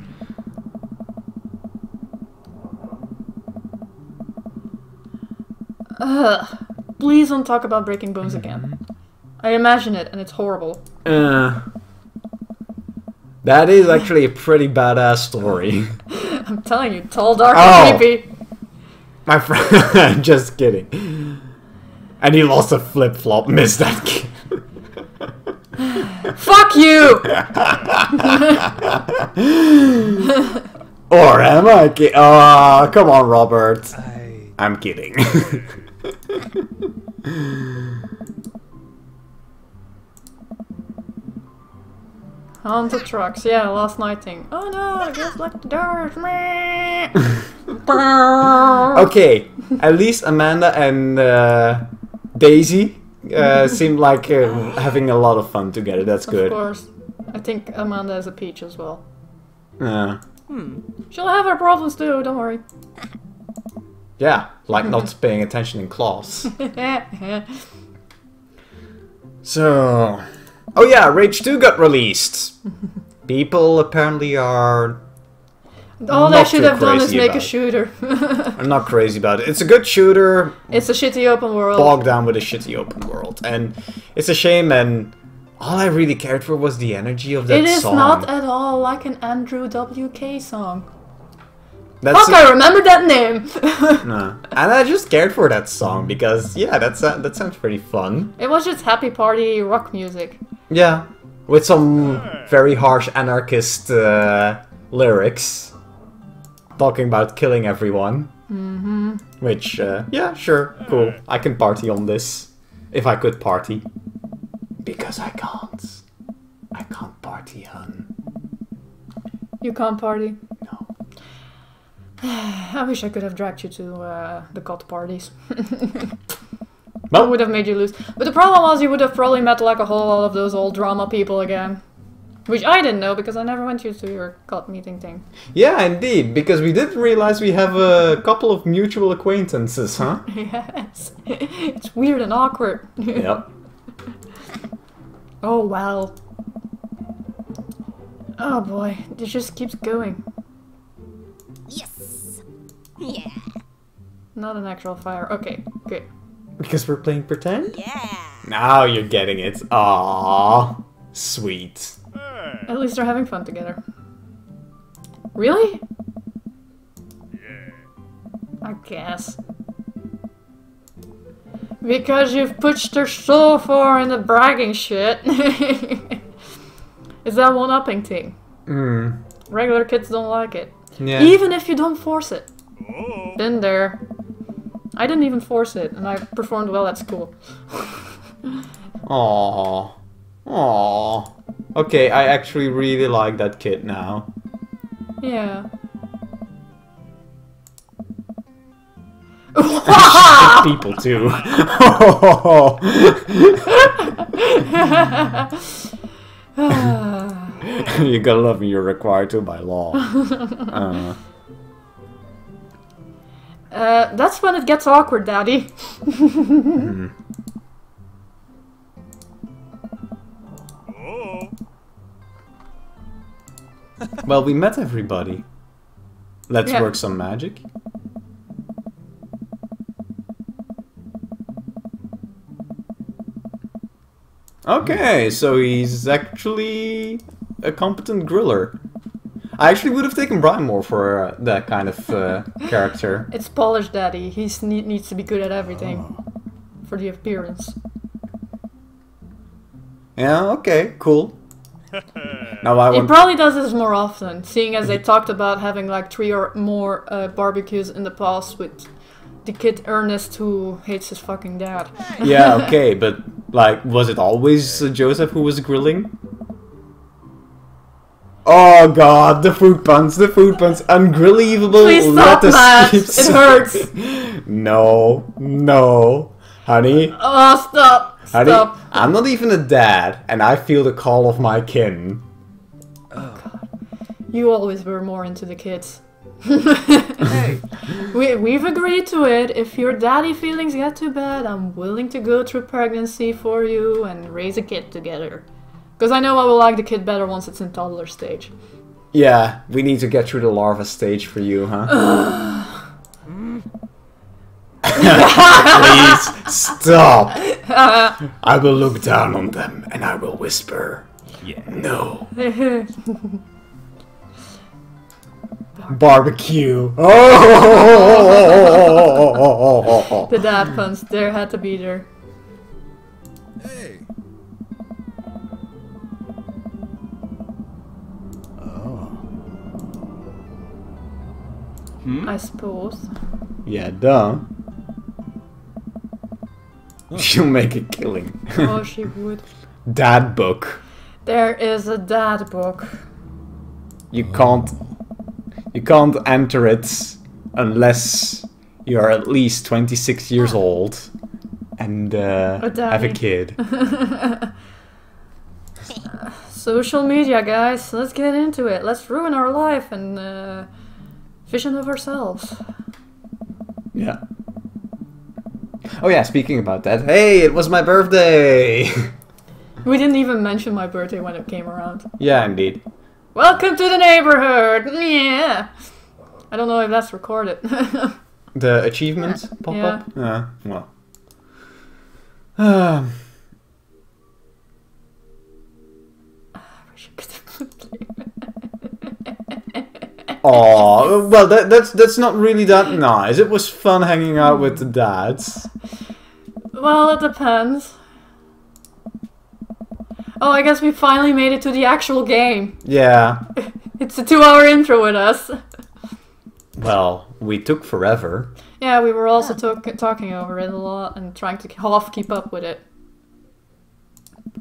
Please don't talk about breaking bones again. I imagine it and it's horrible. That is actually a pretty badass story. I'm telling you, tall, dark, and creepy. My friend, just kidding. And he lost a flip flop, missed that kid. Fuck you! Or am I kidding? Oh, come on, Robert. I'm kidding. Haunted trucks, yeah, last night thing. Oh no, I just like the doors. Okay, at least Amanda and Daisy seem like having a lot of fun together. That's good. Of course. I think Amanda is a peach as well. Yeah. She'll have her problems too, don't worry. Yeah, like not paying attention in class. So... Oh yeah, Rage 2 got released. People apparently are... All not they should too have done is crazy make a about it. shooter. I'm not crazy about it. It's a good shooter, It's a shitty open world. bogged down with a shitty open world. And it's a shame, and all I really cared for was the energy of that It is song. not at all like an Andrew WK song. That's Fuck, I remember that name! no. And I just cared for that song because, yeah, that sounds pretty fun. It was just happy party rock music. Yeah, with some very harsh anarchist lyrics. Talking about killing everyone. Which, yeah, sure, cool. I can party on this. If I could party. Because I can't. I can't party, hun. You can't party. No. I wish I could have dragged you to the COD parties. Well, I would have made you lose. But the problem was you would have probably met like a whole lot of those old drama people again. Which I didn't know because I never went to your COD meeting thing. yeah, indeed, because we did realize we have a couple of mutual acquaintances, huh? Yes. It's weird and awkward. Yep. Oh, wow. Oh boy, it just keeps going. Yes. Yeah. Not an actual fire. Okay, good. Because we're playing pretend? Yeah. Now you're getting it. Aww. Sweet. At least they're having fun together. Really? Yeah. I guess. Because you've pushed her so far in the bragging shit. Is that one-upping thing? Hmm. Regular kids don't like it. Yeah. Even if you don't force it. Oh. Been there. I didn't even force it, and I performed well at school. Aww. Aww. Okay, I actually really like that kid now. Yeah. People too. You gotta love me, you're required to by law. That's when it gets awkward, Daddy. Oh. Well, we met everybody. Let's Yeah. work some magic. Okay, so he's actually a competent griller. I actually would have taken Brian more for that kind of character. It's polished, Daddy. He needs to be good at everything. For the appearance. Yeah, okay, cool. Now I He want... probably does this more often, seeing as they talked about having like 3 or more barbecues in the past with the kid Ernest who hates his fucking dad. Yeah, okay, but like, was it always Joseph who was grilling? Oh god, the food puns, ungrillable. Please stop, Matt. keep It hurts. No, no, honey, Oh, stop. honey, Stop. I'm not even a dad, and I feel the call of my kin. You always were more into the kids. We've agreed to it. If your daddy feelings get too bad, I'm willing to go through pregnancy for you and raise a kid together. Because I know I will like the kid better once it's in toddler stage. Yeah, we need to get through the larva stage for you, huh? Please stop. I will look down on them and I will whisper, Yeah. no. Barbecue. Oh! The dad puns, there had to be there. Hey. Oh. I suppose. Yeah, duh. She'll make a killing. Oh, she would. Dad book. There is a dad book. You can't enter it unless you are at least 26 years old and have a daddy. kid. Social media, guys. Let's get into it. Let's ruin our life and vision of ourselves. Yeah. Oh yeah, speaking about that. Hey, it was my birthday! We didn't even mention my birthday when it came around. Yeah, indeed. Welcome to the neighborhood! Yeah! I don't know if that's recorded. The achievement pop-up? Yeah, well. Oh, well, that's not really that nice. It was fun hanging out with the dads. Well, it depends. Oh, I guess we finally made it to the actual game. Yeah. It's a 2-hour intro with us. Well, we took forever. Yeah, we were also talking over it a lot and trying to half keep up with it.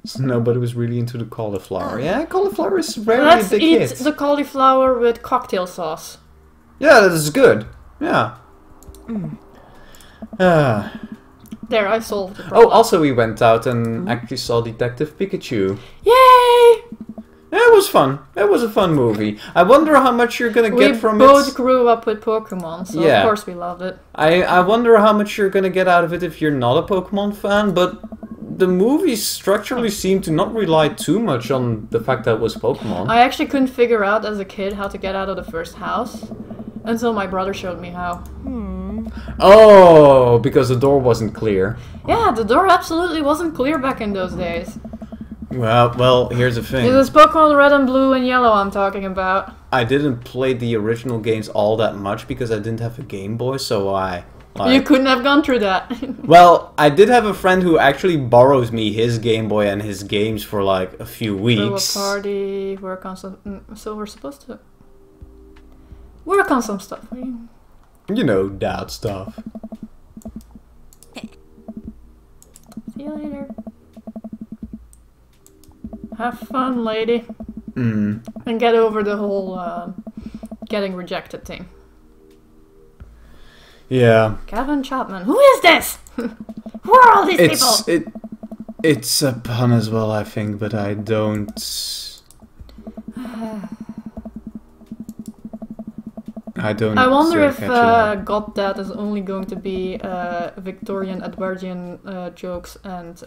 So nobody was really into the cauliflower. Yeah, cauliflower is rarely Let's a big eat hit. the cauliflower with cocktail sauce. Yeah, that is good. Yeah. There, I solved the problem. Oh, also we went out and actually saw Detective Pikachu. Yay! Yeah, it was fun. It was a fun movie. I wonder how much you're gonna get from it. We both grew up with Pokemon, so Yeah. of course we loved it. I wonder how much you're gonna get out of it if you're not a Pokemon fan, but the movie structurally seemed to not rely too much on the fact that it was Pokemon. I actually couldn't figure out as a kid how to get out of the first house until my brother showed me how. Oh, because the door wasn't clear. Yeah, the door absolutely wasn't clear back in those days. Well, here's the thing. It was Pokemon Red and Blue and Yellow I'm talking about. I didn't play the original games all that much because I didn't have a Game Boy, so You couldn't have gone through that. Well, I did have a friend who actually borrows me his Game Boy and his games for like a few weeks. Throw a party, work on some... So we're supposed to... Work on some stuff. You know, dad stuff. See you later. Have fun, lady. Mm. And get over the whole getting rejected thing. Yeah. Kevin Chapman. Who is this? Who are all these people? It's a pun as well, I think, but I don't... I wonder if God Dad is only going to be Victorian Edwardian jokes and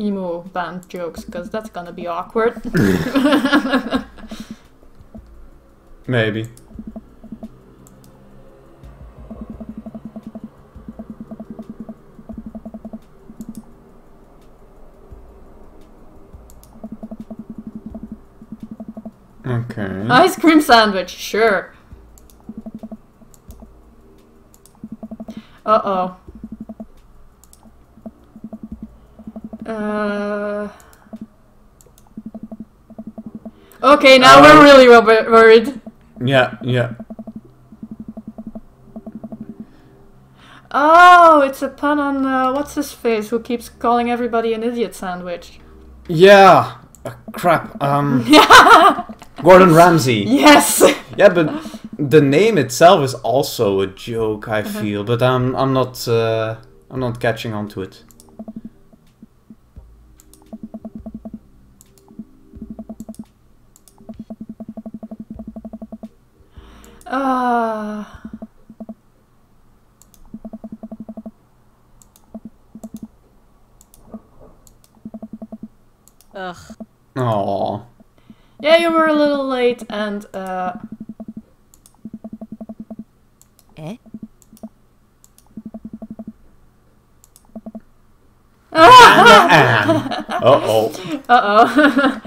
emo band jokes, because that's gonna be awkward. Maybe. Okay. Ice cream sandwich, sure. Uh-oh. Okay, now we're really worried. Yeah. Oh, it's a pun on what's his face, who keeps calling everybody an idiot sandwich. Yeah. Crap. Gordon Ramsay. Yes. Yeah, but the name itself is also a joke, I feel, but I'm not catching on to it. Ugh. Aww. Yeah, you were a little late and Eh? Uh-oh. Uh-oh.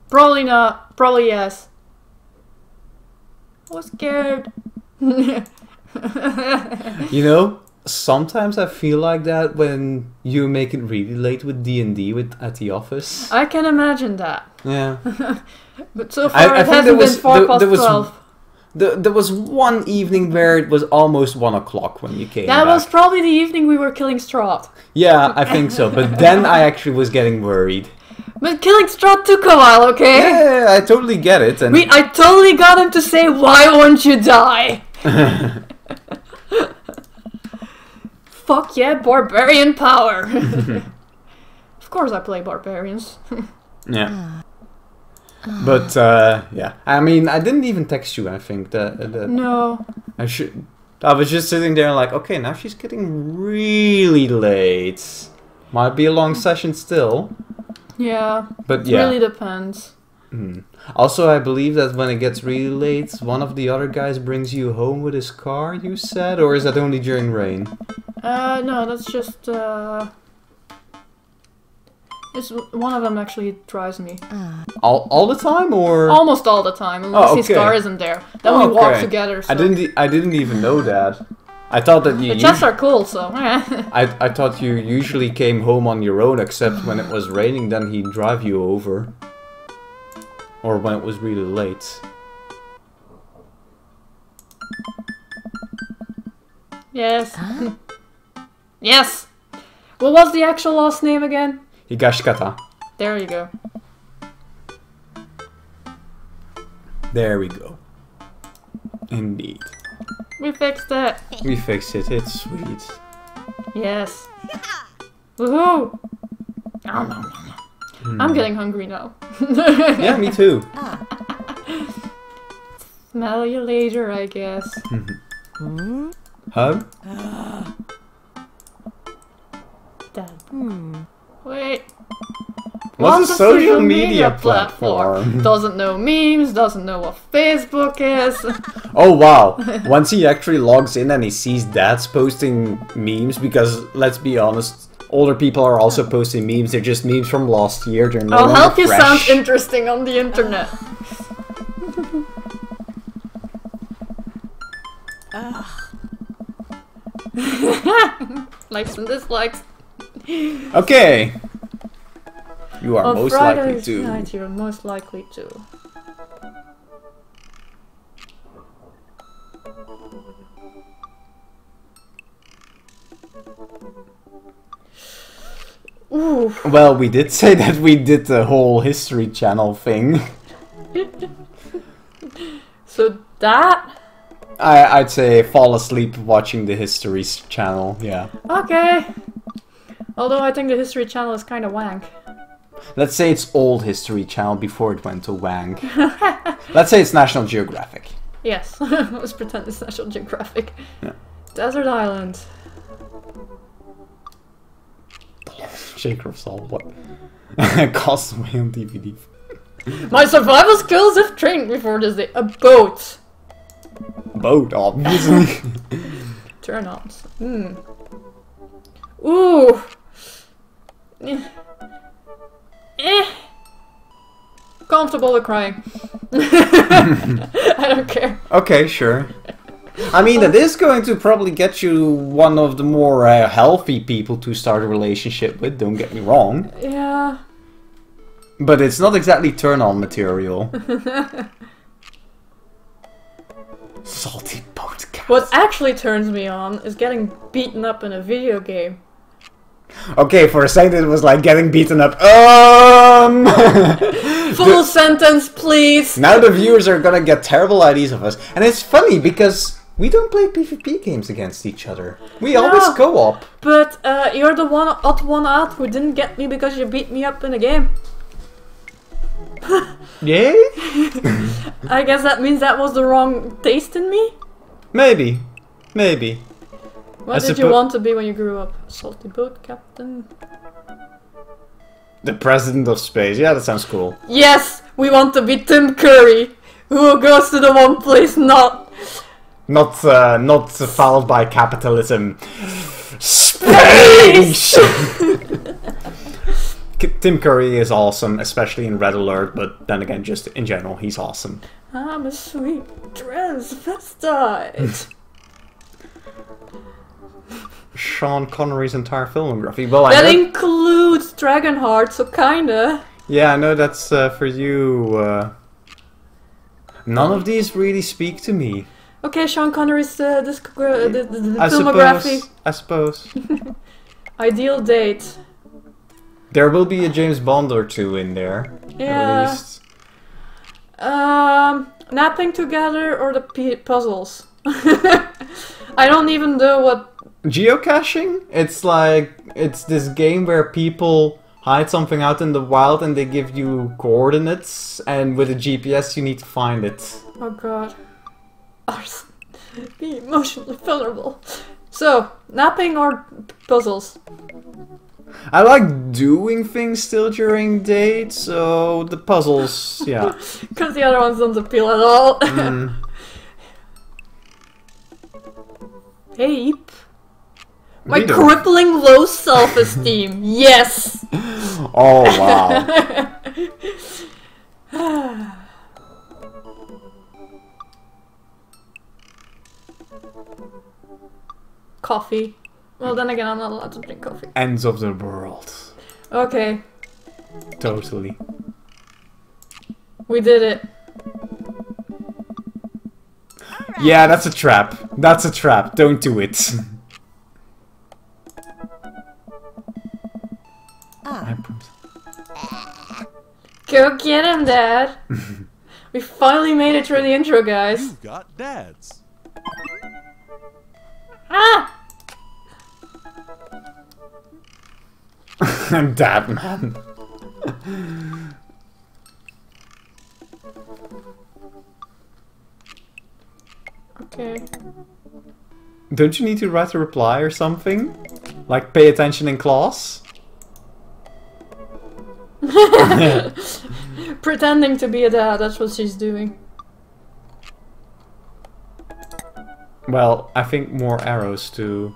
Probably not. Probably yes. I was scared. You know, sometimes I feel like that when you make it really late with D&D at the office. I can imagine that. Yeah. But so far it hasn't been 12. There was one evening where it was almost 1 o'clock when you came That back. was probably the evening we were killing Strahd. Yeah, I think so. But then I actually was getting worried. But killing Strahd took a while, okay? Yeah, I totally get it. And I totally got him to say, "Why won't you die?" Fuck yeah, barbarian power. Of course I play barbarians. Yeah. But, yeah. I mean, I didn't even text you, I think. No. I was just sitting there like, okay, now she's getting really late. Might be a long session still. Yeah. But it yeah. really depends. Also, I believe that when it gets really late, one of the other guys brings you home with his car, you said? Or is that only during rain? No, that's just, it's one of them actually drives me. All the time, or? Almost all the time, unless his car isn't there. Then we walk together, so. I didn't even know that. I thought that you... The chats are cool, so. I thought you usually came home on your own, except when it was raining, then he'd drive you over. Or when it was really late. Yes. Yes! What was the actual last name again? Higashikata. There you go. There we go. Indeed. We fixed it. We fixed it. It's sweet. Yes. Woohoo! Nom, nom, nom. I'm getting hungry now. Yeah, me too. Smell you later, I guess. Huh? Dad. Wait. What's a social media platform? Doesn't know memes, doesn't know what Facebook is. Oh wow! Once he actually logs in and he sees dads posting memes, because let's be honest, older people are also posting memes. They're just memes from last year. They're no I'll longer help you fresh. sound interesting on the internet. Likes and dislikes. Okay. You are On most likely Fridays to. night, you're most likely to. Ooh. Well, we did say that we did the whole History Channel thing. So that? I'd say fall asleep watching the History Channel, yeah. Okay. Although I think the History Channel is kind of wank. Let's say it's old History Channel before it went to wank. Let's say it's National Geographic. Yes. Let's pretend it's National Geographic. Yeah. Desert Island. Shaker of Salt, what? Castaway on DVD. My survival skills have trained before this day. A boat. Boat, obviously. Turn ons. Ooh. Comfortable with crying. I don't care. Okay, sure. I mean, that is going to probably get you one of the more healthy people to start a relationship with, don't get me wrong. Yeah. But it's not exactly turn-on material. Salty podcast. What actually turns me on is getting beaten up in a video game. Okay, for a second it was like getting beaten up. Full sentence, please. Now the viewers are gonna get terrible ideas of us. And it's funny because we don't play PvP games against each other. We always co-op. But you're the odd one out who didn't get me because you beat me up in a game. Yay? I guess that means that was the wrong taste in me? Maybe. Maybe. What did you want to be when you grew up? Salty boat captain? The president of space. Yeah, that sounds cool. Yes! We want to be Tim Curry! Who goes to the one place not followed by capitalism. Space! Tim Curry is awesome, especially in Red Alert, but then again, just in general, he's awesome. I'm a sweet transvestite. Sean Connery's entire filmography. Well, that includes Dragonheart, so kinda. Yeah, I know that's for you. None of these really speak to me. Okay, Sean Connery's the filmography. I suppose. Ideal date. There will be a James Bond or two in there. Yeah. At least. Napping together or the puzzles. I don't even know what. Geocaching? It's like, it's this game where people hide something out in the wild and they give you coordinates, and with a GPS you need to find it. Oh god. Be emotionally vulnerable. So, napping or puzzles? I like doing things still during dates, so the puzzles, yeah. Because the other ones don't appeal at all. Ape? My crippling low self-esteem. Yes! Oh, wow. Coffee. Well, then again, I'm not allowed to drink coffee. Ends of the world. Okay. Totally. We did it. Yeah, that's a trap. That's a trap. Don't do it. Go get him, Dad. We finally made it through the intro, guys. You got dads. Ah! I'm Dad, man. Okay. Don't you need to write a reply or something? Like pay attention in class? Pretending to be a dad, that's what she's doing. Well, I think more arrows too.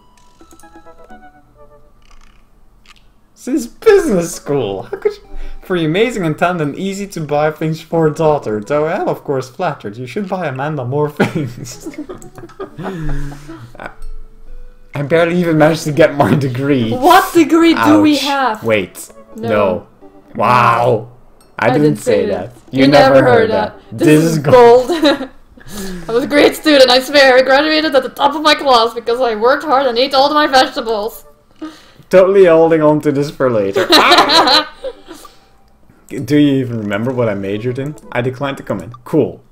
This is business school. How could you... For your amazing intent and easy to buy things for a daughter, though I am of course flattered. You should buy Amanda more things. I barely even managed to get my degree. What degree do we Ouch. have? Wait. No. No. Wow. I didn't say that. You never heard that. This is gold. I was a great student, I swear. I graduated at the top of my class because I worked hard and ate all my vegetables. Totally holding on to this for later. Do you even remember what I majored in? I declined to comment. Cool.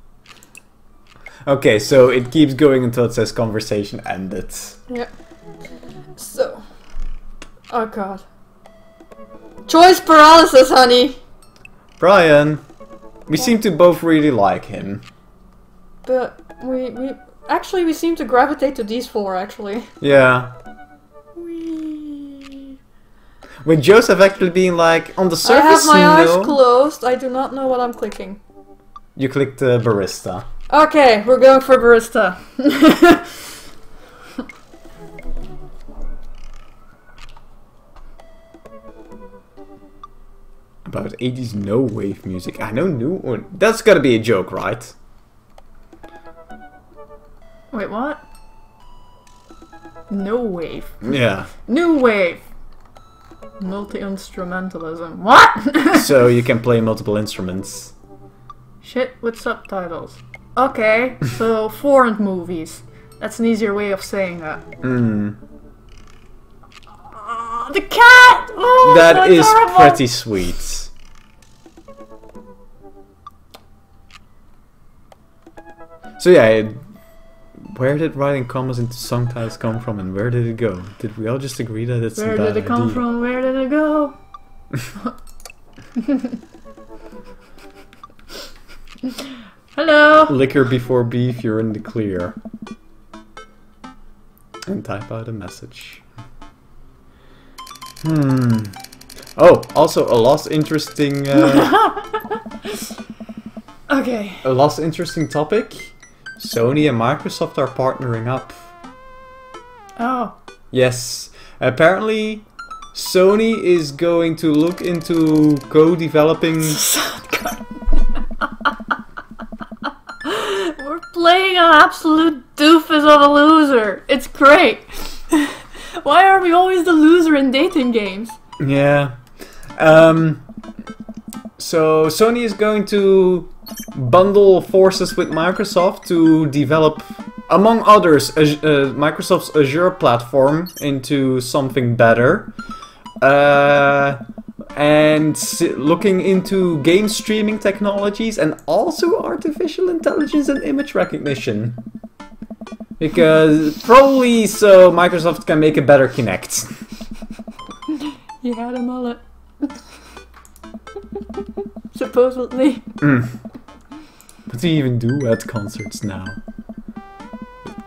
Okay, so it keeps going until it says conversation ended. Yeah. So. Oh god. Choice paralysis, honey! Brian, we seem to both really like him. But we seem to gravitate to these four, actually. Yeah. With Joseph actually being like, on the surface, I have my eyes no. closed. I do not know what I'm clicking. You clicked barista. Okay, we're going for barista. About 80s no wave music. I know new one. That's gotta be a joke, right? Wait, what? No wave. Yeah. New wave. Multi-instrumentalism. What? So you can play multiple instruments. Shit with subtitles. Okay, so foreign movies. That's an easier way of saying that. Oh, the cat! Oh, That is adorable. pretty sweet. So yeah, where did writing commas into song titles come from and where did it go? Did we all just agree that it's Where a bad did it come idea? from? Where did it go? Hello! Liquor before beef, you're in the clear. And type out a message. Oh, also a last interesting Okay. a last interesting topic. Sony and Microsoft are partnering up. Oh. Yes. Apparently Sony is going to look into co-developing. We're playing an absolute doofus of a loser. It's great. Why are we always the loser in dating games? Yeah. So Sony is going to bundle forces with Microsoft to develop, among others, Microsoft's Azure platform into something better. And looking into game streaming technologies and also artificial intelligence and image recognition. Because probably so Microsoft can make a better Kinect. He had a mullet. Supposedly. What do you even do at concerts now?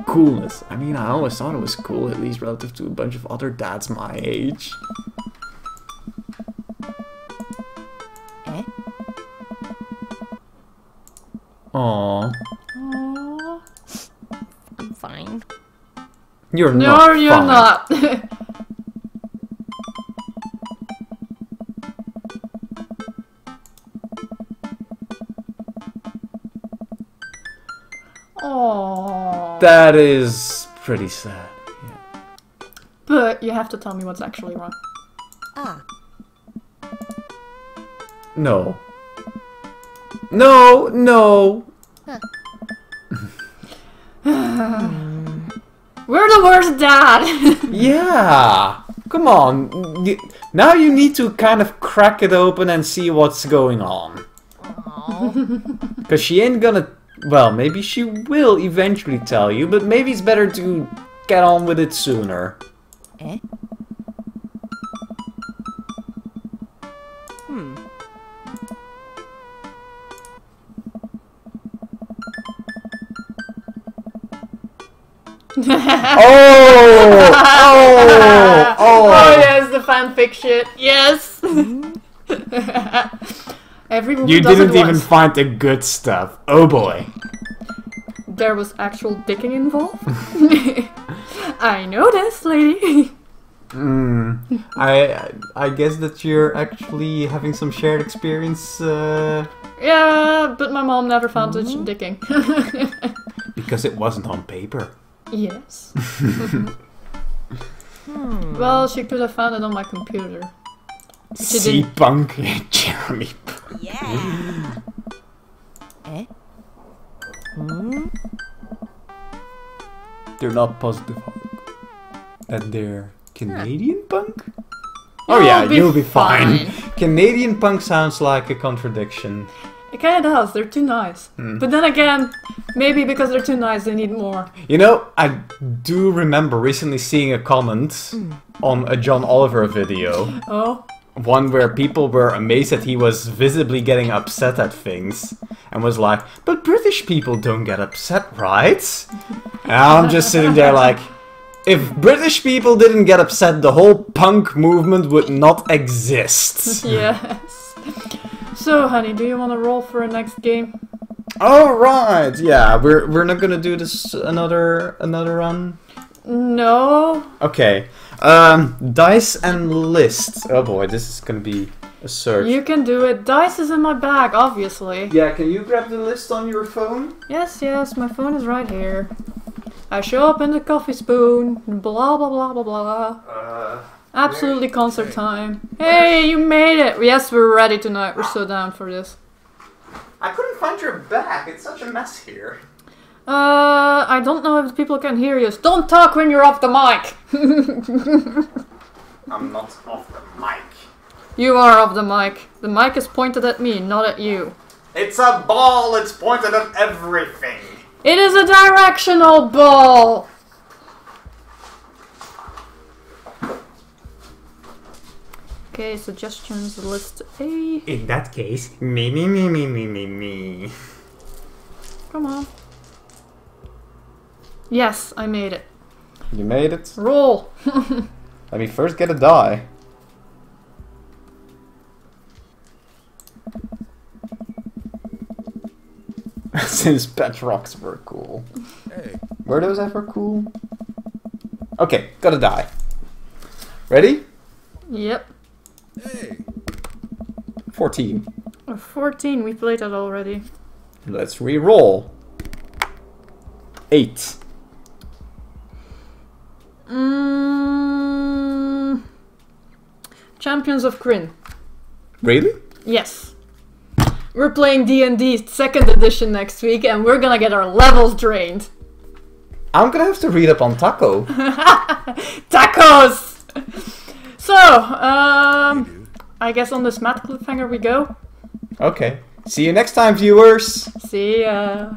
Coolness. I mean, I always thought it was cool, at least relative to a bunch of other dads my age. Eh? Aww. Aww. I'm fine. You're No, not you're fine. not. Aww. That is pretty sad. Yeah. But you have to tell me what's actually wrong. Ah. No. No, no. We're the worst dad! Yeah. Come on. Now you need to kind of crack it open and see what's going on. Aww. Because she ain't gonna... Well, maybe she will eventually tell you, but maybe it's better to get on with it sooner. Eh? Hmm. Oh! Oh! Oh Oh! yes, the fanfic shit. Yes. Everyone You does didn't it even once. find the good stuff. Oh boy. There was actual dicking involved. I know this, lady. I guess that you're actually having some shared experience, Yeah, but my mom never found such dicking. because it wasn't on paper. Yes. Well, she could have found it on my computer. She didn't. C-punk, Jeremy. Yeah. Eh? Hmm? They're not positive that they're Canadian punk? Oh yeah, you'll be fine. Canadian punk sounds like a contradiction. It kind of does. They're too nice. But then again, maybe because they're too nice, they need more. You know, I do remember recently seeing a comment on a John Oliver video. Oh. One where people were amazed that he was visibly getting upset at things. And was like, but British people don't get upset, right? And I'm just sitting there like, if British people didn't get upset, the whole punk movement would not exist. Yes. So, honey, do you want to roll for a next game? Alright, yeah, we're not gonna do this another run. No. Okay. Dice and list. Oh boy, this is gonna be a search. You can do it. Dice is in my bag, obviously. Yeah, can you grab the list on your phone? Yes, yes, my phone is right here. I show up in the coffee spoon. Blah, blah, blah, blah, blah. Absolutely concert time. Hey, you made it! Yes, we're ready tonight. We're so down for this. I couldn't find your bag. It's such a mess here. I don't know if people can hear you. Don't talk when you're off the mic! I'm not off the mic. You are off the mic. The mic is pointed at me, not at you. It's a ball. It's pointed at everything. It is a directional ball! Okay, suggestions, list A. In that case, me. Come on. Yes, I made it. You made it. Roll! Let me first get a die. Since pet rocks were cool. Hey. Were those ever cool? Okay, got a die. Ready? Yep. Hey. 14. 14, we played that already. Let's re-roll. 8. Champions of Kryn. Really? Yes. We're playing D&D 2nd edition next week and we're gonna get our levels drained. I'm gonna have to read up on Taco. Tacos! So, I guess on this mad cliffhanger we go. Okay. See you next time, viewers! See ya.